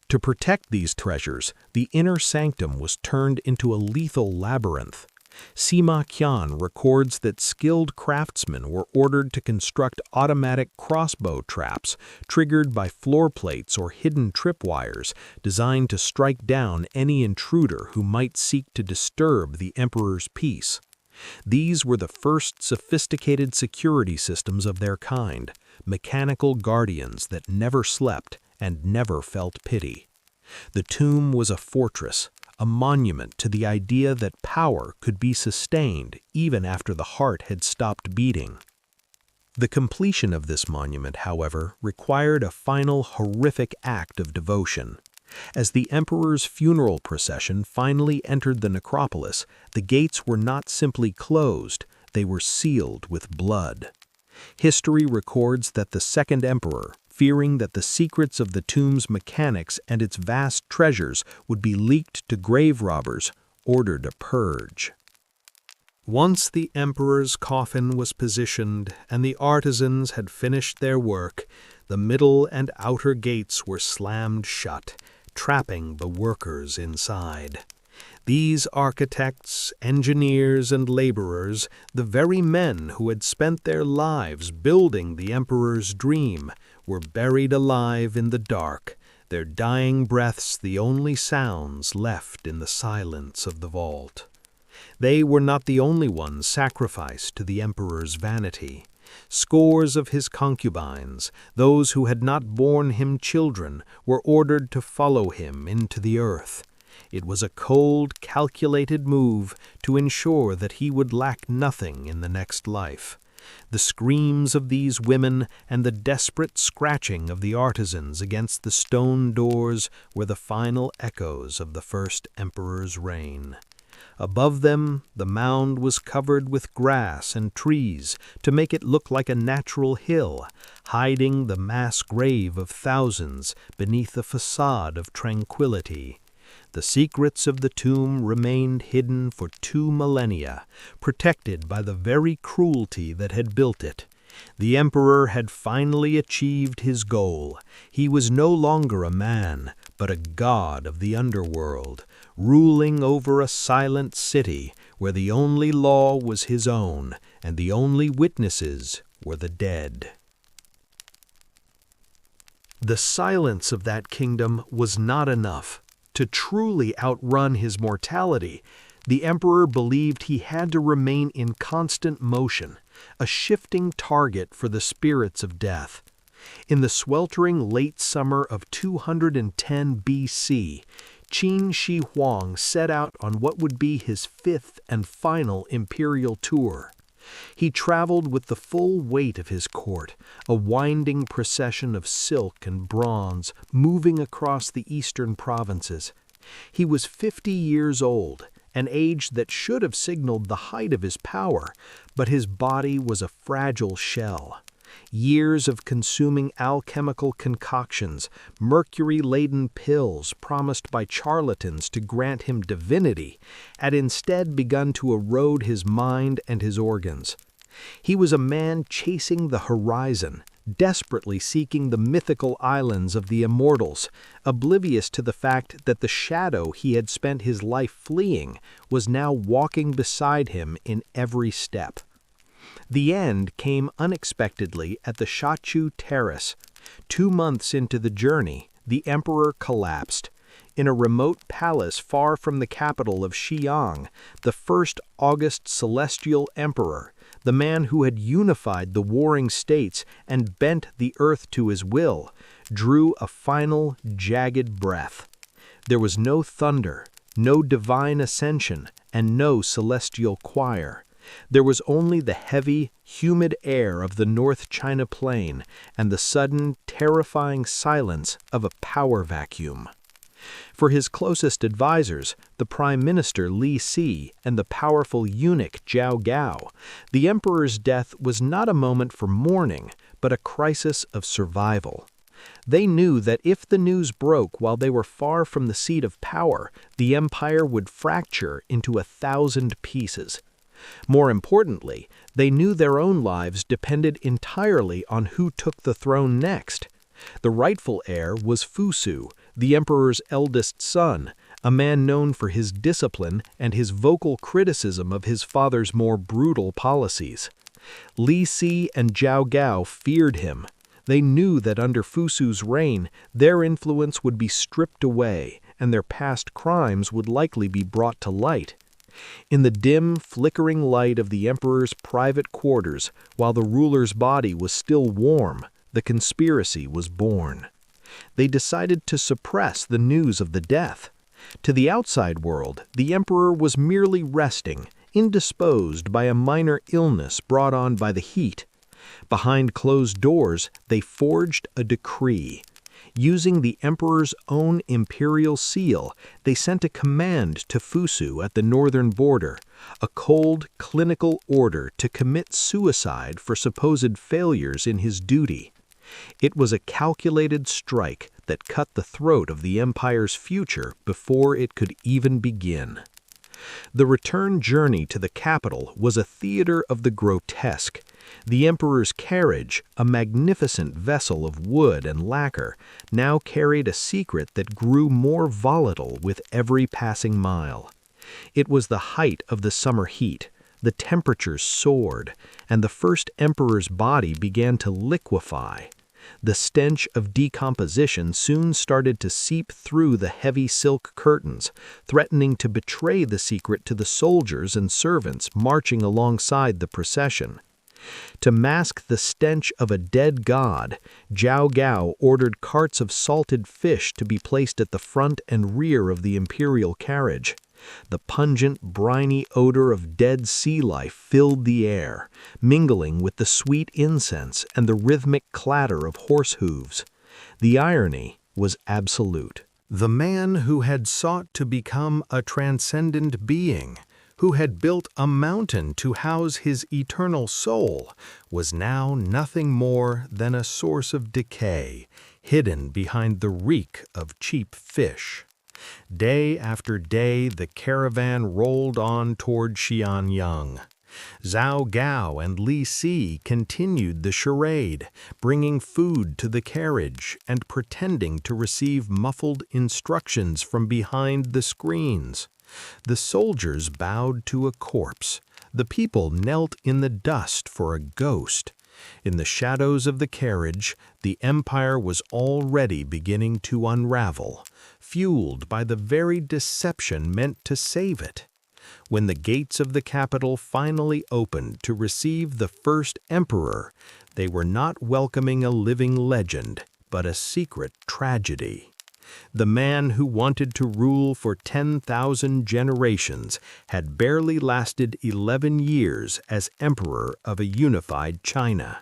To protect these treasures, the inner sanctum was turned into a lethal labyrinth. Sima Qian records that skilled craftsmen were ordered to construct automatic crossbow traps triggered by floor plates or hidden tripwires designed to strike down any intruder who might seek to disturb the emperor's peace. These were the first sophisticated security systems of their kind, mechanical guardians that never slept and never felt pity. The tomb was a fortress, a monument to the idea that power could be sustained even after the heart had stopped beating. The completion of this monument, however, required a final horrific act of devotion. As the emperor's funeral procession finally entered the necropolis, the gates were not simply closed, they were sealed with blood. History records that the second emperor, fearing that the secrets of the tomb's mechanics and its vast treasures would be leaked to grave robbers, ordered a purge. Once the emperor's coffin was positioned and the artisans had finished their work, the middle and outer gates were slammed shut, trapping the workers inside. These architects, engineers, and laborers, the very men who had spent their lives building the emperor's dream, were buried alive in the dark, their dying breaths the only sounds left in the silence of the vault. They were not the only ones sacrificed to the emperor's vanity. Scores of his concubines, those who had not borne him children, were ordered to follow him into the earth. It was a cold, calculated move to ensure that he would lack nothing in the next life. The screams of these women and the desperate scratching of the artisans against the stone doors were the final echoes of the first emperor's reign. Above them, the mound was covered with grass and trees to make it look like a natural hill, hiding the mass grave of thousands beneath a facade of tranquility. The secrets of the tomb remained hidden for 2 millennia, protected by the very cruelty that had built it. The emperor had finally achieved his goal. He was no longer a man, but a god of the underworld, ruling over a silent city where the only law was his own and the only witnesses were the dead. The silence of that kingdom was not enough. To truly outrun his mortality, the emperor believed he had to remain in constant motion, a shifting target for the spirits of death. In the sweltering late summer of 210 BC, Qin Shi Huang set out on what would be his 5th and final imperial tour. He traveled with the full weight of his court, a winding procession of silk and bronze moving across the eastern provinces. He was 50 years old, an age that should have signaled the height of his power, but his body was a fragile shell. Years of consuming alchemical concoctions, mercury-laden pills promised by charlatans to grant him divinity, had instead begun to erode his mind and his organs. He was a man chasing the horizon, desperately seeking the mythical islands of the immortals, oblivious to the fact that the shadow he had spent his life fleeing was now walking beside him in every step. The end came unexpectedly at the Shachu Terrace. 2 months into the journey, the emperor collapsed. In a remote palace far from the capital of Xi'an, the first August celestial emperor, the man who had unified the warring states and bent the earth to his will, drew a final, jagged breath. There was no thunder, no divine ascension, and no celestial choir. There was only the heavy, humid air of the North China Plain and the sudden, terrifying silence of a power vacuum. For his closest advisors, the Prime Minister Li Si and the powerful eunuch Zhao Gao, the emperor's death was not a moment for mourning, but a crisis of survival. They knew that if the news broke while they were far from the seat of power, the empire would fracture into 1,000 pieces. More importantly, they knew their own lives depended entirely on who took the throne next. The rightful heir was Fusu, the emperor's eldest son, a man known for his discipline and his vocal criticism of his father's more brutal policies. Li Si and Zhao Gao feared him. They knew that under Fusu's reign, their influence would be stripped away and their past crimes would likely be brought to light. In the dim, flickering light of the emperor's private quarters, while the ruler's body was still warm, the conspiracy was born. They decided to suppress the news of the death. To the outside world, the emperor was merely resting, indisposed by a minor illness brought on by the heat. Behind closed doors, they forged a decree. Using the emperor's own imperial seal, they sent a command to Fusu at the northern border, a cold, clinical order to commit suicide for supposed failures in his duty. It was a calculated strike that cut the throat of the empire's future before it could even begin. The return journey to the capital was a theater of the grotesque. The emperor's carriage, a magnificent vessel of wood and lacquer, now carried a secret that grew more volatile with every passing mile. It was the height of the summer heat. The temperatures soared, and the first emperor's body began to liquefy. The stench of decomposition soon started to seep through the heavy silk curtains, threatening to betray the secret to the soldiers and servants marching alongside the procession. To mask the stench of a dead god, Zhao Gao ordered carts of salted fish to be placed at the front and rear of the imperial carriage. The pungent, briny odor of dead sea life filled the air, mingling with the sweet incense and the rhythmic clatter of horse hooves. The irony was absolute. The man who had sought to become a transcendent being, who had built a mountain to house his eternal soul, was now nothing more than a source of decay, hidden behind the reek of cheap fish. Day after day, the caravan rolled on toward Xianyang. Zhao Gao and Li Si continued the charade, bringing food to the carriage and pretending to receive muffled instructions from behind the screens. The soldiers bowed to a corpse. The people knelt in the dust for a ghost. In the shadows of the carriage, the empire was already beginning to unravel, fueled by the very deception meant to save it. When the gates of the capital finally opened to receive the first emperor, they were not welcoming a living legend, but a secret tragedy. The man who wanted to rule for 10,000 generations had barely lasted 11 years as emperor of a unified China.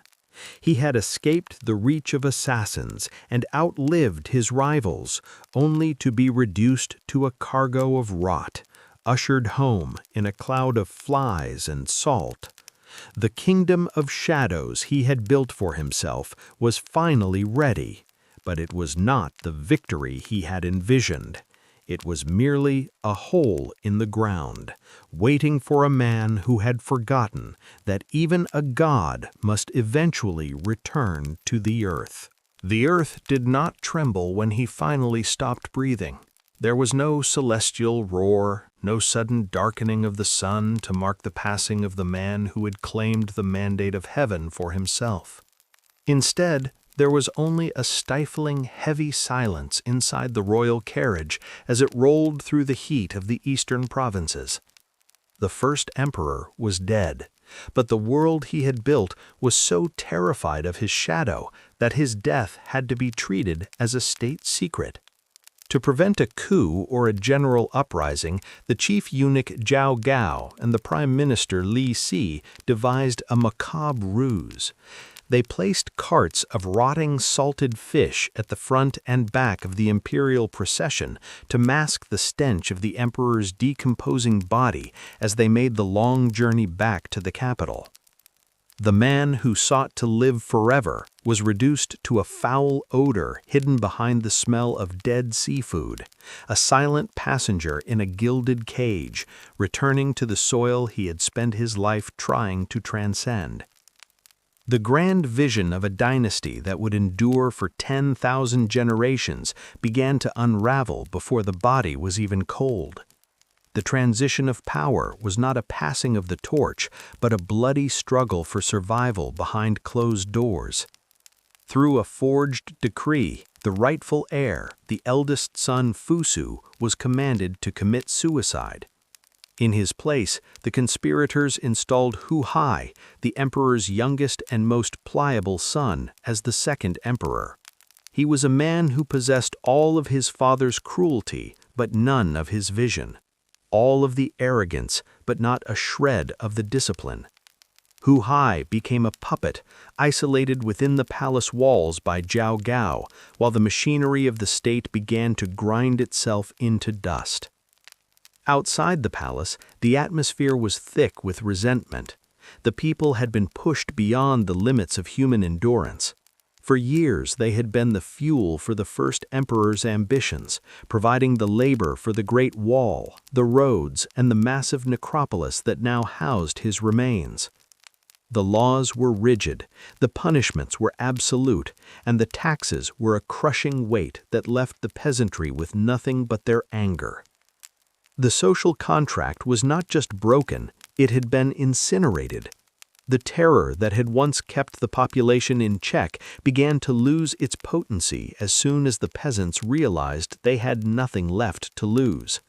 He had escaped the reach of assassins and outlived his rivals, only to be reduced to a cargo of rot, ushered home in a cloud of flies and salt. The kingdom of shadows he had built for himself was finally ready, but it was not the victory he had envisioned. It was merely a hole in the ground, waiting for a man who had forgotten that even a god must eventually return to the earth. The earth did not tremble when he finally stopped breathing. There was no celestial roar, no sudden darkening of the sun to mark the passing of the man who had claimed the mandate of heaven for himself. Instead, there was only a stifling, heavy silence inside the royal carriage as it rolled through the heat of the eastern provinces. The first emperor was dead, but the world he had built was so terrified of his shadow that his death had to be treated as a state secret. To prevent a coup or a general uprising, the chief eunuch Zhao Gao and the prime minister Li Si devised a macabre ruse. They placed carts of rotting salted fish at the front and back of the imperial procession to mask the stench of the emperor's decomposing body as they made the long journey back to the capital. The man who sought to live forever was reduced to a foul odor hidden behind the smell of dead seafood, a silent passenger in a gilded cage, returning to the soil he had spent his life trying to transcend. The grand vision of a dynasty that would endure for 10,000 generations began to unravel before the body was even cold. The transition of power was not a passing of the torch, but a bloody struggle for survival behind closed doors. Through a forged decree, the rightful heir, the eldest son Fusu, was commanded to commit suicide. In his place, the conspirators installed Hu Hai, the emperor's youngest and most pliable son, as the second emperor. He was a man who possessed all of his father's cruelty, but none of his vision. All of the arrogance, but not a shred of the discipline. Hu Hai became a puppet, isolated within the palace walls by Zhao Gao, while the machinery of the state began to grind itself into dust. Outside the palace, the atmosphere was thick with resentment. The people had been pushed beyond the limits of human endurance. For years, they had been the fuel for the first emperor's ambitions, providing the labor for the Great Wall, the roads, and the massive necropolis that now housed his remains. The laws were rigid, the punishments were absolute, and the taxes were a crushing weight that left the peasantry with nothing but their anger. The social contract was not just broken, it had been incinerated. The terror that had once kept the population in check began to lose its potency as soon as the peasants realized they had nothing left to lose.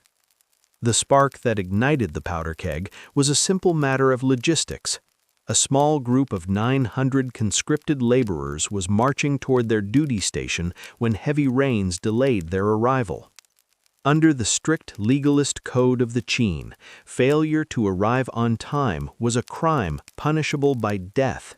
The spark that ignited the powder keg was a simple matter of logistics. A small group of 900 conscripted laborers was marching toward their duty station when heavy rains delayed their arrival. Under the strict legalist code of the Qin, failure to arrive on time was a crime punishable by death.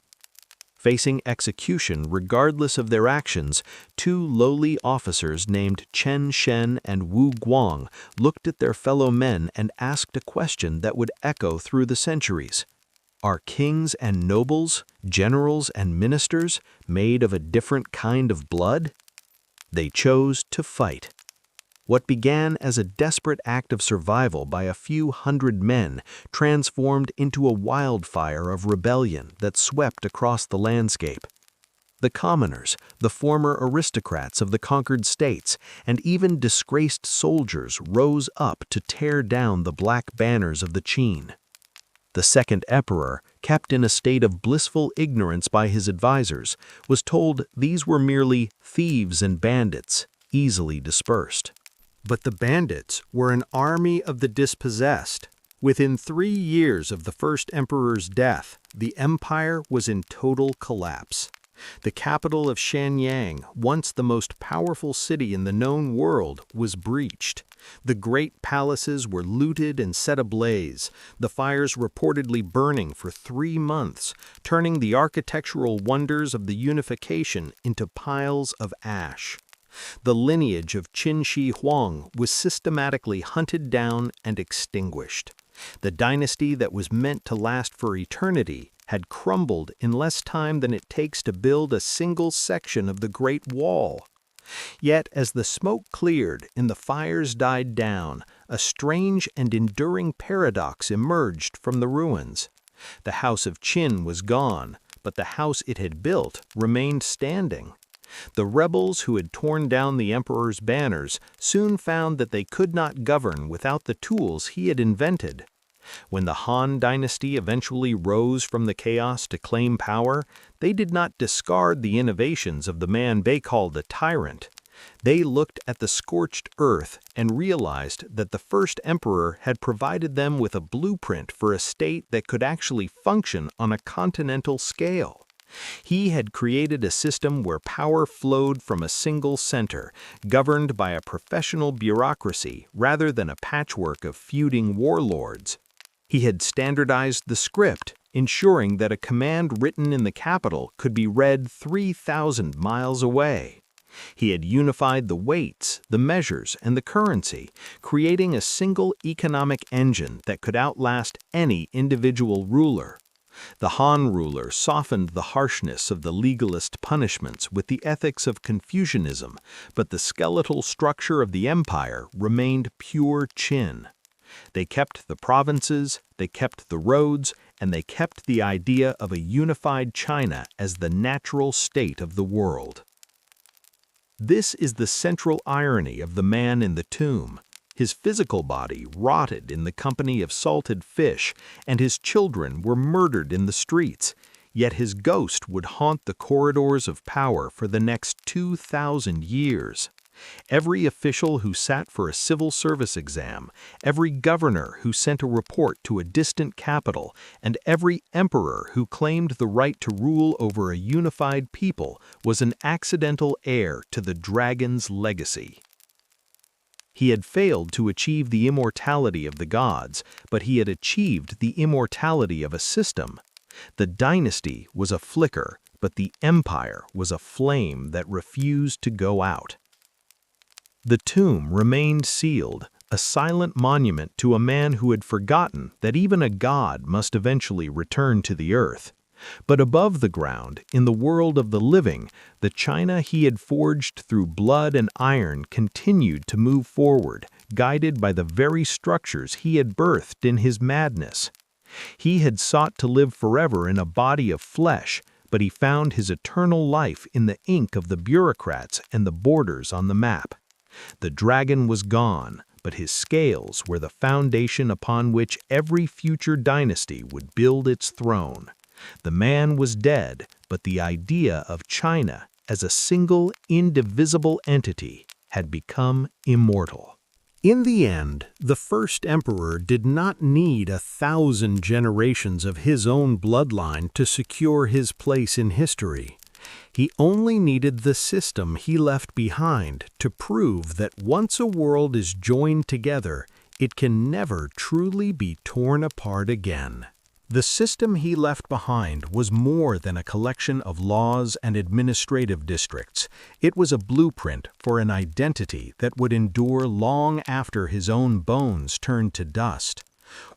Facing execution regardless of their actions, two lowly officers named Chen Shen and Wu Guang looked at their fellow men and asked a question that would echo through the centuries. Are kings and nobles, generals and ministers made of a different kind of blood? They chose to fight. What began as a desperate act of survival by a few hundred men transformed into a wildfire of rebellion that swept across the landscape. The commoners, the former aristocrats of the conquered states, and even disgraced soldiers rose up to tear down the black banners of the Qin. The second emperor, kept in a state of blissful ignorance by his advisors, was told these were merely thieves and bandits, easily dispersed. But the bandits were an army of the dispossessed. Within 3 years of the first emperor's death, the empire was in total collapse. The capital of Shenyang, once the most powerful city in the known world, was breached. The great palaces were looted and set ablaze, the fires reportedly burning for 3 months, turning the architectural wonders of the unification into piles of ash. The lineage of Qin Shi Huang was systematically hunted down and extinguished. The dynasty that was meant to last for eternity had crumbled in less time than it takes to build a single section of the Great Wall. Yet as the smoke cleared and the fires died down, a strange and enduring paradox emerged from the ruins. The house of Qin was gone, but the house it had built remained standing. The rebels who had torn down the emperor's banners soon found that they could not govern without the tools he had invented. When the Han dynasty eventually rose from the chaos to claim power, they did not discard the innovations of the man they called a tyrant. They looked at the scorched earth and realized that the first emperor had provided them with a blueprint for a state that could actually function on a continental scale. He had created a system where power flowed from a single center, governed by a professional bureaucracy rather than a patchwork of feuding warlords. He had standardized the script, ensuring that a command written in the capital could be read 3,000 miles away. He had unified the weights, the measures, and the currency, creating a single economic engine that could outlast any individual ruler. The Han ruler softened the harshness of the legalist punishments with the ethics of Confucianism, but the skeletal structure of the empire remained pure Qin. They kept the provinces, they kept the roads, and they kept the idea of a unified China as the natural state of the world. This is the central irony of the man in the tomb. His physical body rotted in the company of salted fish, and his children were murdered in the streets, yet his ghost would haunt the corridors of power for the next 2,000 years. Every official who sat for a civil service exam, every governor who sent a report to a distant capital, and every emperor who claimed the right to rule over a unified people was an accidental heir to the dragon's legacy. He had failed to achieve the immortality of the gods, but he had achieved the immortality of a system. The dynasty was a flicker, but the empire was a flame that refused to go out. The tomb remained sealed, a silent monument to a man who had forgotten that even a god must eventually return to the earth. But above the ground, in the world of the living, the China he had forged through blood and iron continued to move forward, guided by the very structures he had birthed in his madness. He had sought to live forever in a body of flesh, but he found his eternal life in the ink of the bureaucrats and the borders on the map. The dragon was gone, but his scales were the foundation upon which every future dynasty would build its throne. The man was dead, but the idea of China as a single, indivisible entity had become immortal. In the end, the first emperor did not need 1,000 generations of his own bloodline to secure his place in history. He only needed the system he left behind to prove that once a world is joined together, it can never truly be torn apart again. The system he left behind was more than a collection of laws and administrative districts. It was a blueprint for an identity that would endure long after his own bones turned to dust.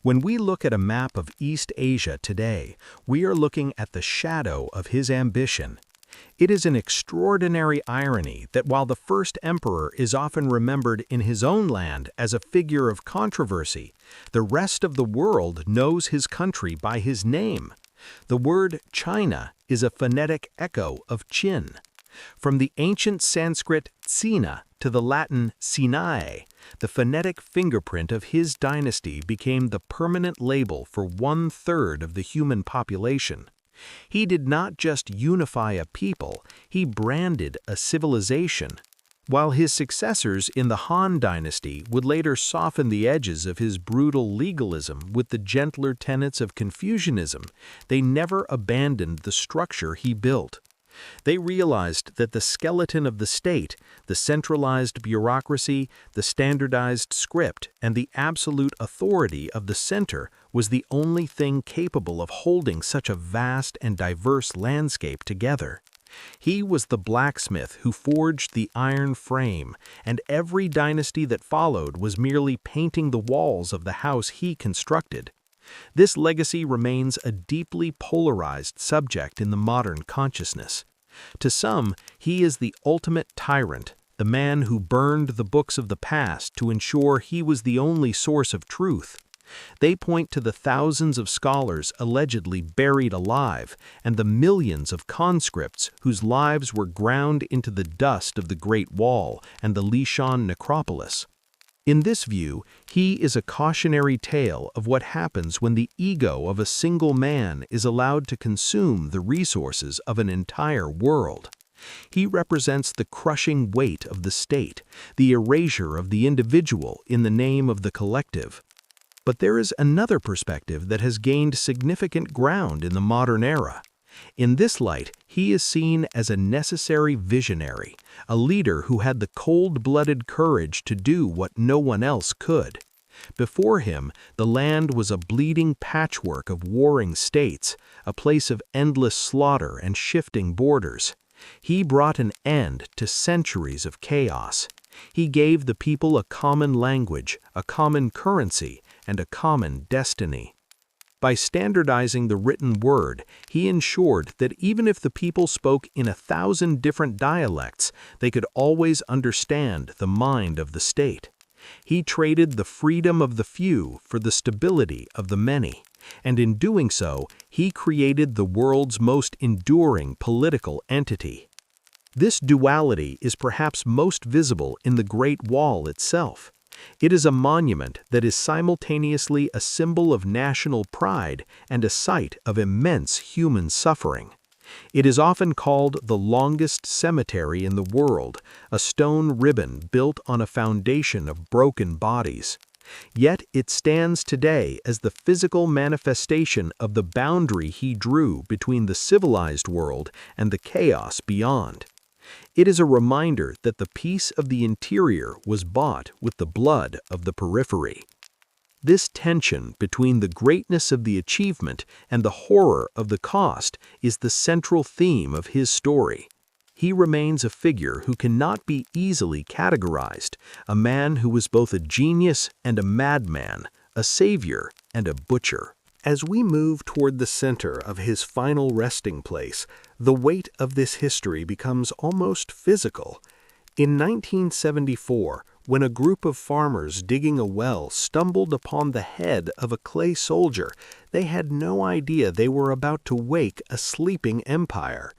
When we look at a map of East Asia today, we are looking at the shadow of his ambition. It is an extraordinary irony that while the first emperor is often remembered in his own land as a figure of controversy, the rest of the world knows his country by his name. The word China is a phonetic echo of Qin. From the ancient Sanskrit Sina to the Latin Sinae, the phonetic fingerprint of his dynasty became the permanent label for 1/3 of the human population. He did not just unify a people, he branded a civilization. While his successors in the Han dynasty would later soften the edges of his brutal legalism with the gentler tenets of Confucianism, they never abandoned the structure he built. They realized that the skeleton of the state, the centralized bureaucracy, the standardized script, and the absolute authority of the center was the only thing capable of holding such a vast and diverse landscape together. He was the blacksmith who forged the iron frame, and every dynasty that followed was merely painting the walls of the house he constructed. This legacy remains a deeply polarized subject in the modern consciousness. To some, he is the ultimate tyrant, the man who burned the books of the past to ensure he was the only source of truth. They point to the thousands of scholars allegedly buried alive and the millions of conscripts whose lives were ground into the dust of the Great Wall and the Lishan necropolis. In this view, he is a cautionary tale of what happens when the ego of a single man is allowed to consume the resources of an entire world. He represents the crushing weight of the state, the erasure of the individual in the name of the collective. But there is another perspective that has gained significant ground in the modern era. In this light, he is seen as a necessary visionary, a leader who had the cold-blooded courage to do what no one else could. Before him, the land was a bleeding patchwork of warring states, a place of endless slaughter and shifting borders. He brought an end to centuries of chaos. He gave the people a common language, a common currency, and a common destiny. By standardizing the written word, he ensured that even if the people spoke in 1,000 different dialects, they could always understand the mind of the state. He traded the freedom of the few for the stability of the many, and in doing so, he created the world's most enduring political entity. This duality is perhaps most visible in the Great Wall itself. It is a monument that is simultaneously a symbol of national pride and a site of immense human suffering. It is often called the longest cemetery in the world, a stone ribbon built on a foundation of broken bodies. Yet it stands today as the physical manifestation of the boundary he drew between the civilized world and the chaos beyond. It is a reminder that the peace of the interior was bought with the blood of the periphery. This tension between the greatness of the achievement and the horror of the cost is the central theme of his story. He remains a figure who cannot be easily categorized, a man who was both a genius and a madman, a savior and a butcher. As we move toward the center of his final resting place, the weight of this history becomes almost physical. In 1974, When a group of farmers digging a well stumbled upon the head of a clay soldier, they had no idea they were about to wake a sleeping empire.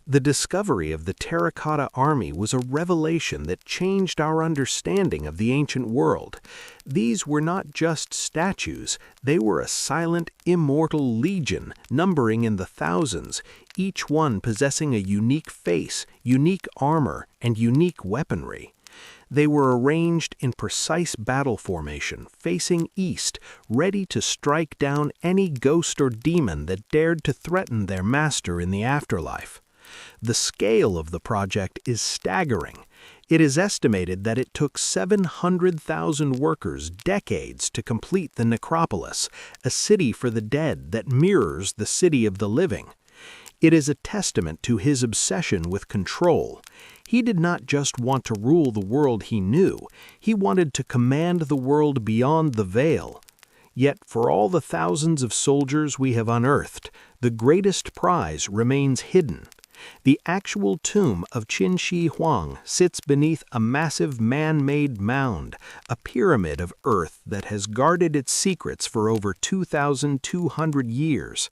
The discovery of the Terracotta Army was a revelation that changed our understanding of the ancient world. These were not just statues, they were a silent, immortal legion, numbering in the thousands, each one possessing a unique face, unique armor, and unique weaponry. They were arranged in precise battle formation, facing east, ready to strike down any ghost or demon that dared to threaten their master in the afterlife. The scale of the project is staggering. It is estimated that it took 700,000 workers decades to complete the necropolis, a city for the dead that mirrors the city of the living. It is a testament to his obsession with control. He did not just want to rule the world he knew, he wanted to command the world beyond the veil. Yet for all the thousands of soldiers we have unearthed, the greatest prize remains hidden. The actual tomb of Qin Shi Huang sits beneath a massive man-made mound, a pyramid of earth that has guarded its secrets for over 2,200 years.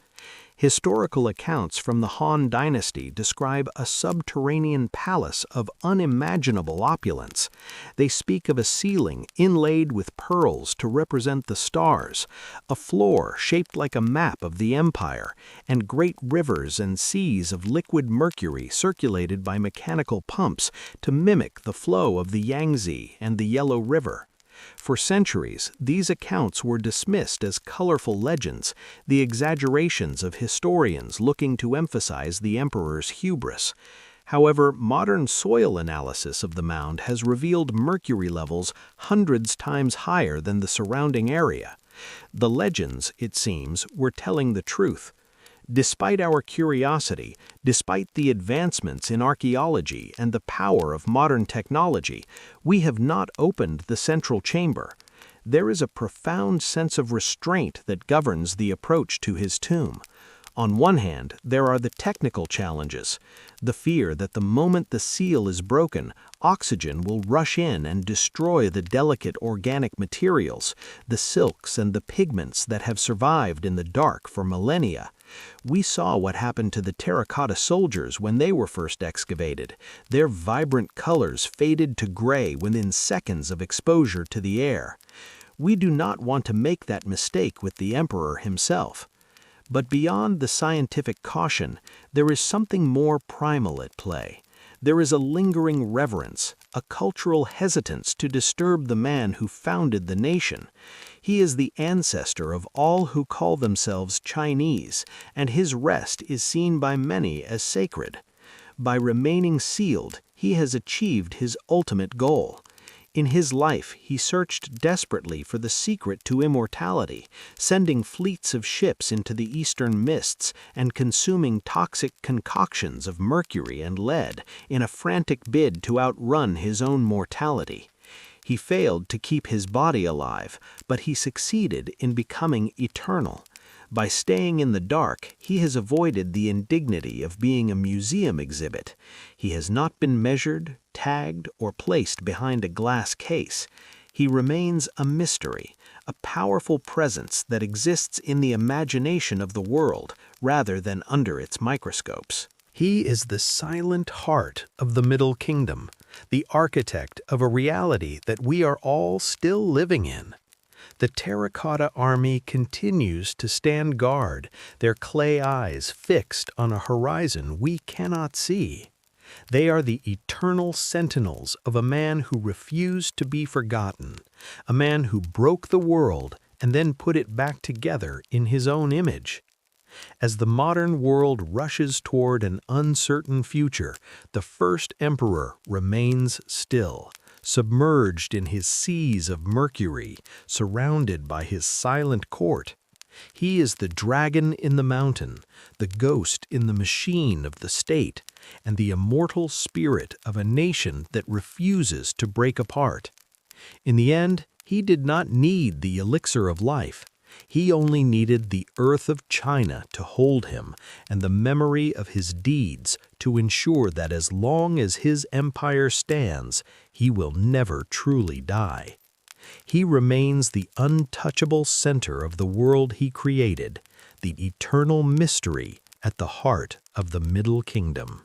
Historical accounts from the Han Dynasty describe a subterranean palace of unimaginable opulence. They speak of a ceiling inlaid with pearls to represent the stars, a floor shaped like a map of the empire, and great rivers and seas of liquid mercury circulated by mechanical pumps to mimic the flow of the Yangtze and the Yellow River. For centuries, these accounts were dismissed as colorful legends, the exaggerations of historians looking to emphasize the emperor's hubris. However, modern soil analysis of the mound has revealed mercury levels hundreds times higher than the surrounding area. The legends, it seems, were telling the truth. Despite our curiosity, despite the advancements in archaeology and the power of modern technology, we have not opened the central chamber. There is a profound sense of restraint that governs the approach to his tomb. On one hand, there are the technical challenges, the fear that the moment the seal is broken, oxygen will rush in and destroy the delicate organic materials, the silks and the pigments that have survived in the dark for millennia. We saw what happened to the terracotta soldiers when they were first excavated. Their vibrant colors faded to gray within seconds of exposure to the air. We do not want to make that mistake with the emperor himself. But beyond the scientific caution, there is something more primal at play. There is a lingering reverence, a cultural hesitance to disturb the man who founded the nation. He is the ancestor of all who call themselves Chinese, and his rest is seen by many as sacred. By remaining sealed, he has achieved his ultimate goal. In his life, he searched desperately for the secret to immortality, sending fleets of ships into the eastern mists and consuming toxic concoctions of mercury and lead in a frantic bid to outrun his own mortality. He failed to keep his body alive, but he succeeded in becoming eternal. By staying in the dark, he has avoided the indignity of being a museum exhibit. He has not been measured, tagged, or placed behind a glass case. He remains a mystery, a powerful presence that exists in the imagination of the world rather than under its microscopes. He is the silent heart of the Middle Kingdom, the architect of a reality that we are all still living in. The Terracotta Army continues to stand guard, their clay eyes fixed on a horizon we cannot see. They are the eternal sentinels of a man who refused to be forgotten, a man who broke the world and then put it back together in his own image. As the modern world rushes toward an uncertain future, the first emperor remains still, submerged in his seas of mercury, surrounded by his silent court. He is the dragon in the mountain, the ghost in the machine of the state, and the immortal spirit of a nation that refuses to break apart. In the end, he did not need the elixir of life. He only needed the earth of China to hold him and the memory of his deeds to ensure that as long as his empire stands, he will never truly die. He remains the untouchable center of the world he created, the eternal mystery at the heart of the Middle Kingdom.